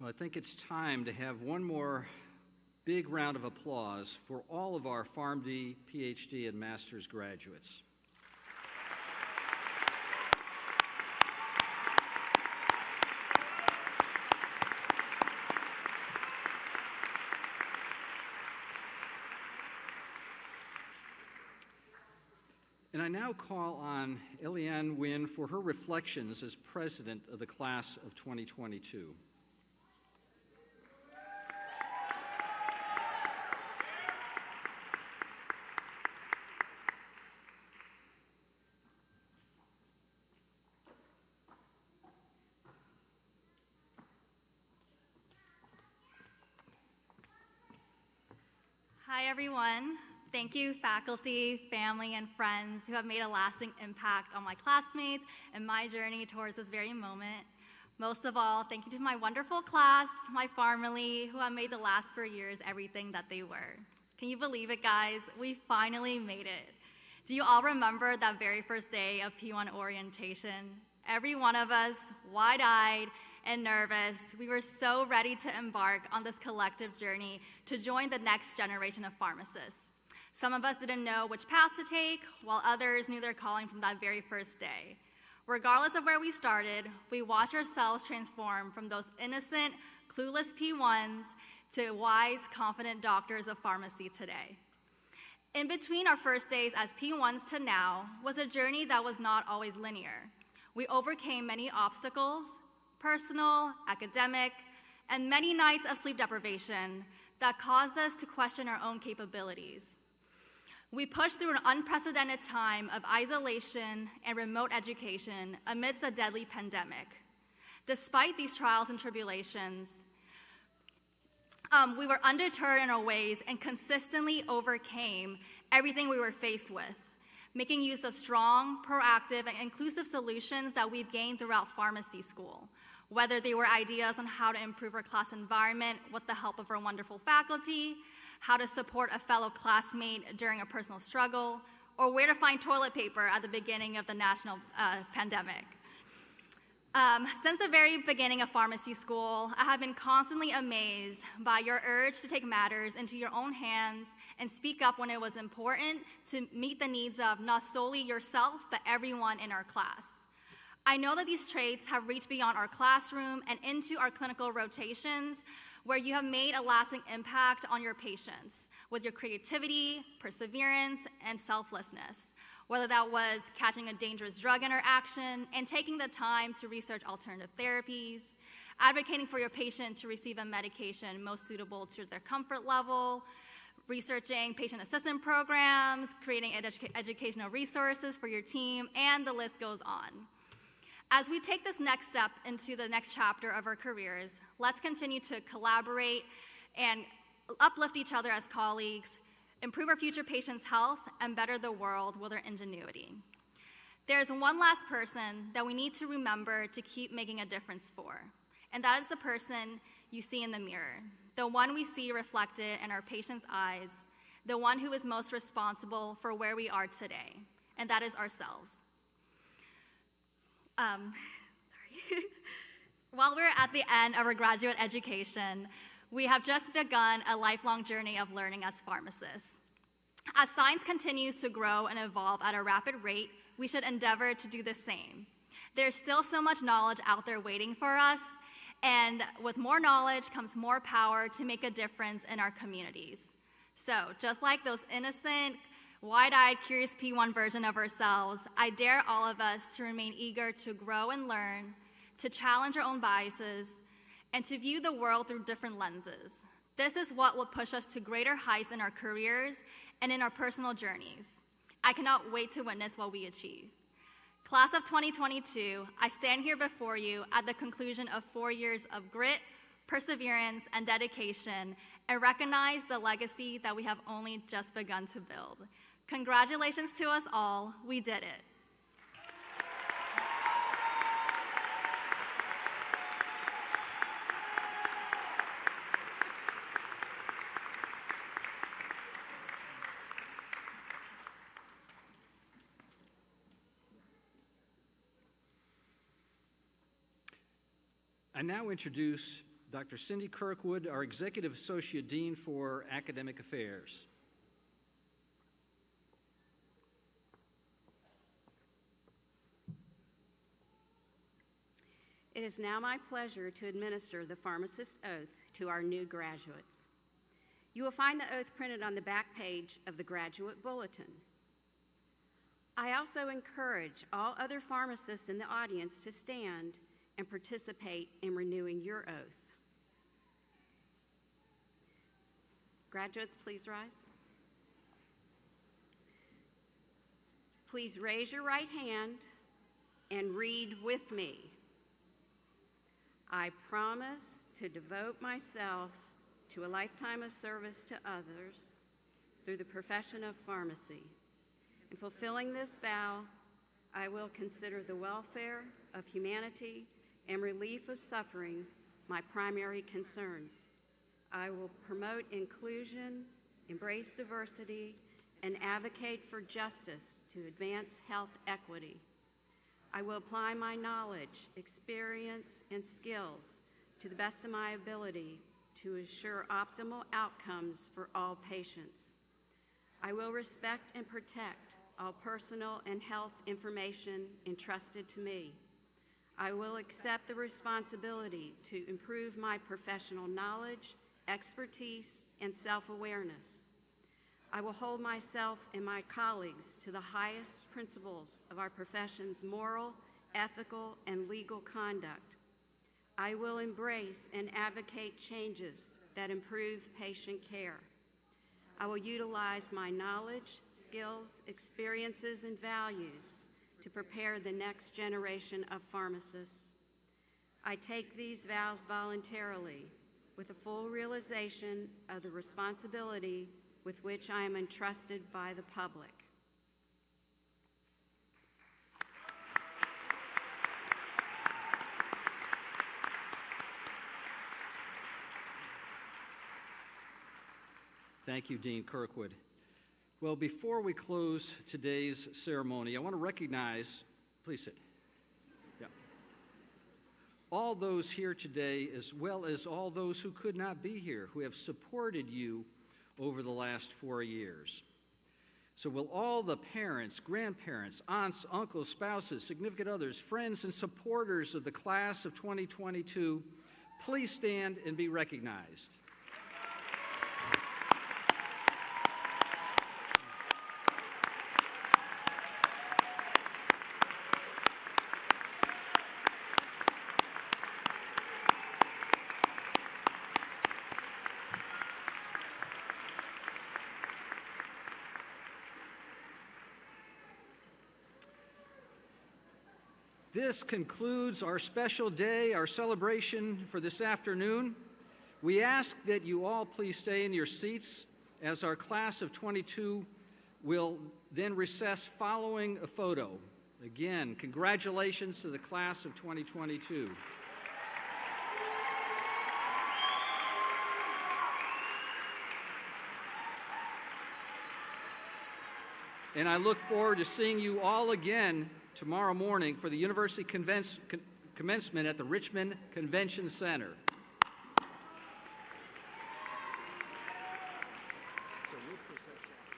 Well, I think it's time to have one more big round of applause for all of our Pharm.D, Ph.D, and Master's graduates. And I now call on Eliane Nguyen for her reflections as president of the class of 2022. Hi, everyone. Thank you, faculty, family, and friends who have made a lasting impact on my classmates and my journey towards this very moment. Most of all, thank you to my wonderful class, my family, who have made the last 4 years everything that they were. Can you believe it, guys? We finally made it. Do you all remember that very first day of P1 orientation? Every one of us, wide-eyed and nervous, we were so ready to embark on this collective journey to join the next generation of pharmacists. Some of us didn't know which path to take, while others knew their calling from that very first day. Regardless of where we started, we watched ourselves transform from those innocent, clueless P1s to wise, confident doctors of pharmacy today. In between our first days as P1s to now was a journey that was not always linear. We overcame many obstacles, personal, academic, and many nights of sleep deprivation that caused us to question our own capabilities. We pushed through an unprecedented time of isolation and remote education amidst a deadly pandemic. Despite these trials and tribulations, we were undeterred in our ways and consistently overcame everything we were faced with, making use of strong, proactive, and inclusive solutions that we've gained throughout pharmacy school, whether they were ideas on how to improve our class environment with the help of our wonderful faculty, how to support a fellow classmate during a personal struggle, or where to find toilet paper at the beginning of the national pandemic. Since the very beginning of pharmacy school, I have been constantly amazed by your urge to take matters into your own hands and speak up when it was important to meet the needs of not solely yourself, but everyone in our class. I know that these traits have reached beyond our classroom and into our clinical rotations, where you have made a lasting impact on your patients with your creativity, perseverance, and selflessness, whether that was catching a dangerous drug interaction and taking the time to research alternative therapies, advocating for your patient to receive a medication most suitable to their comfort level, researching patient assistance programs, creating educational resources for your team, and the list goes on. As we take this next step into the next chapter of our careers, let's continue to collaborate and uplift each other as colleagues, improve our future patients' health, and better the world with our ingenuity. There's one last person that we need to remember to keep making a difference for, and that is the person you see in the mirror, the one we see reflected in our patients' eyes, the one who is most responsible for where we are today, and that is ourselves. While we're at the end of our graduate education, we have just begun a lifelong journey of learning as pharmacists. As science continues to grow and evolve at a rapid rate, we should endeavor to do the same. There's still so much knowledge out there waiting for us, and with more knowledge comes more power to make a difference in our communities. So, just like those innocent, wide-eyed, curious P1 version of ourselves, I dare all of us to remain eager to grow and learn, to challenge our own biases, and to view the world through different lenses. This is what will push us to greater heights in our careers and in our personal journeys. I cannot wait to witness what we achieve. Class of 2022, I stand here before you at the conclusion of 4 years of grit, perseverance, and dedication, and recognize the legacy that we have only just begun to build. Congratulations to us all, we did it. I now introduce Dr. Cindy Kirkwood, our Executive Associate Dean for Academic Affairs. It is now my pleasure to administer the pharmacist oath to our new graduates. You will find the oath printed on the back page of the graduate bulletin. I also encourage all other pharmacists in the audience to stand and participate in renewing your oath. Graduates, please rise. Please raise your right hand and read with me. I promise to devote myself to a lifetime of service to others through the profession of pharmacy. In fulfilling this vow, I will consider the welfare of humanity and relief of suffering my primary concerns. I will promote inclusion, embrace diversity, and advocate for justice to advance health equity. I will apply my knowledge, experience, and skills to the best of my ability to assure optimal outcomes for all patients. I will respect and protect all personal and health information entrusted to me. I will accept the responsibility to improve my professional knowledge, expertise, and self-awareness. I will hold myself and my colleagues to the highest principles of our profession's moral, ethical, and legal conduct. I will embrace and advocate changes that improve patient care. I will utilize my knowledge, skills, experiences, and values to prepare the next generation of pharmacists. I take these vows voluntarily with a full realization of the responsibility with which I am entrusted by the public. Thank you, Dean Kirkwood. Well, before we close today's ceremony, I want to recognize, please sit. Yeah. All those here today, as well as all those who could not be here, who have supported you over the last 4 years. So will all the parents, grandparents, aunts, uncles, spouses, significant others, friends, and supporters of the class of 2022 please stand and be recognized. This concludes our special day, our celebration for this afternoon. We ask that you all please stay in your seats as our class of 22 will then recess following a photo. Again, congratulations to the class of 2022. And I look forward to seeing you all again tomorrow morning for the University commencement at the Richmond Convention Center. So we'll process that.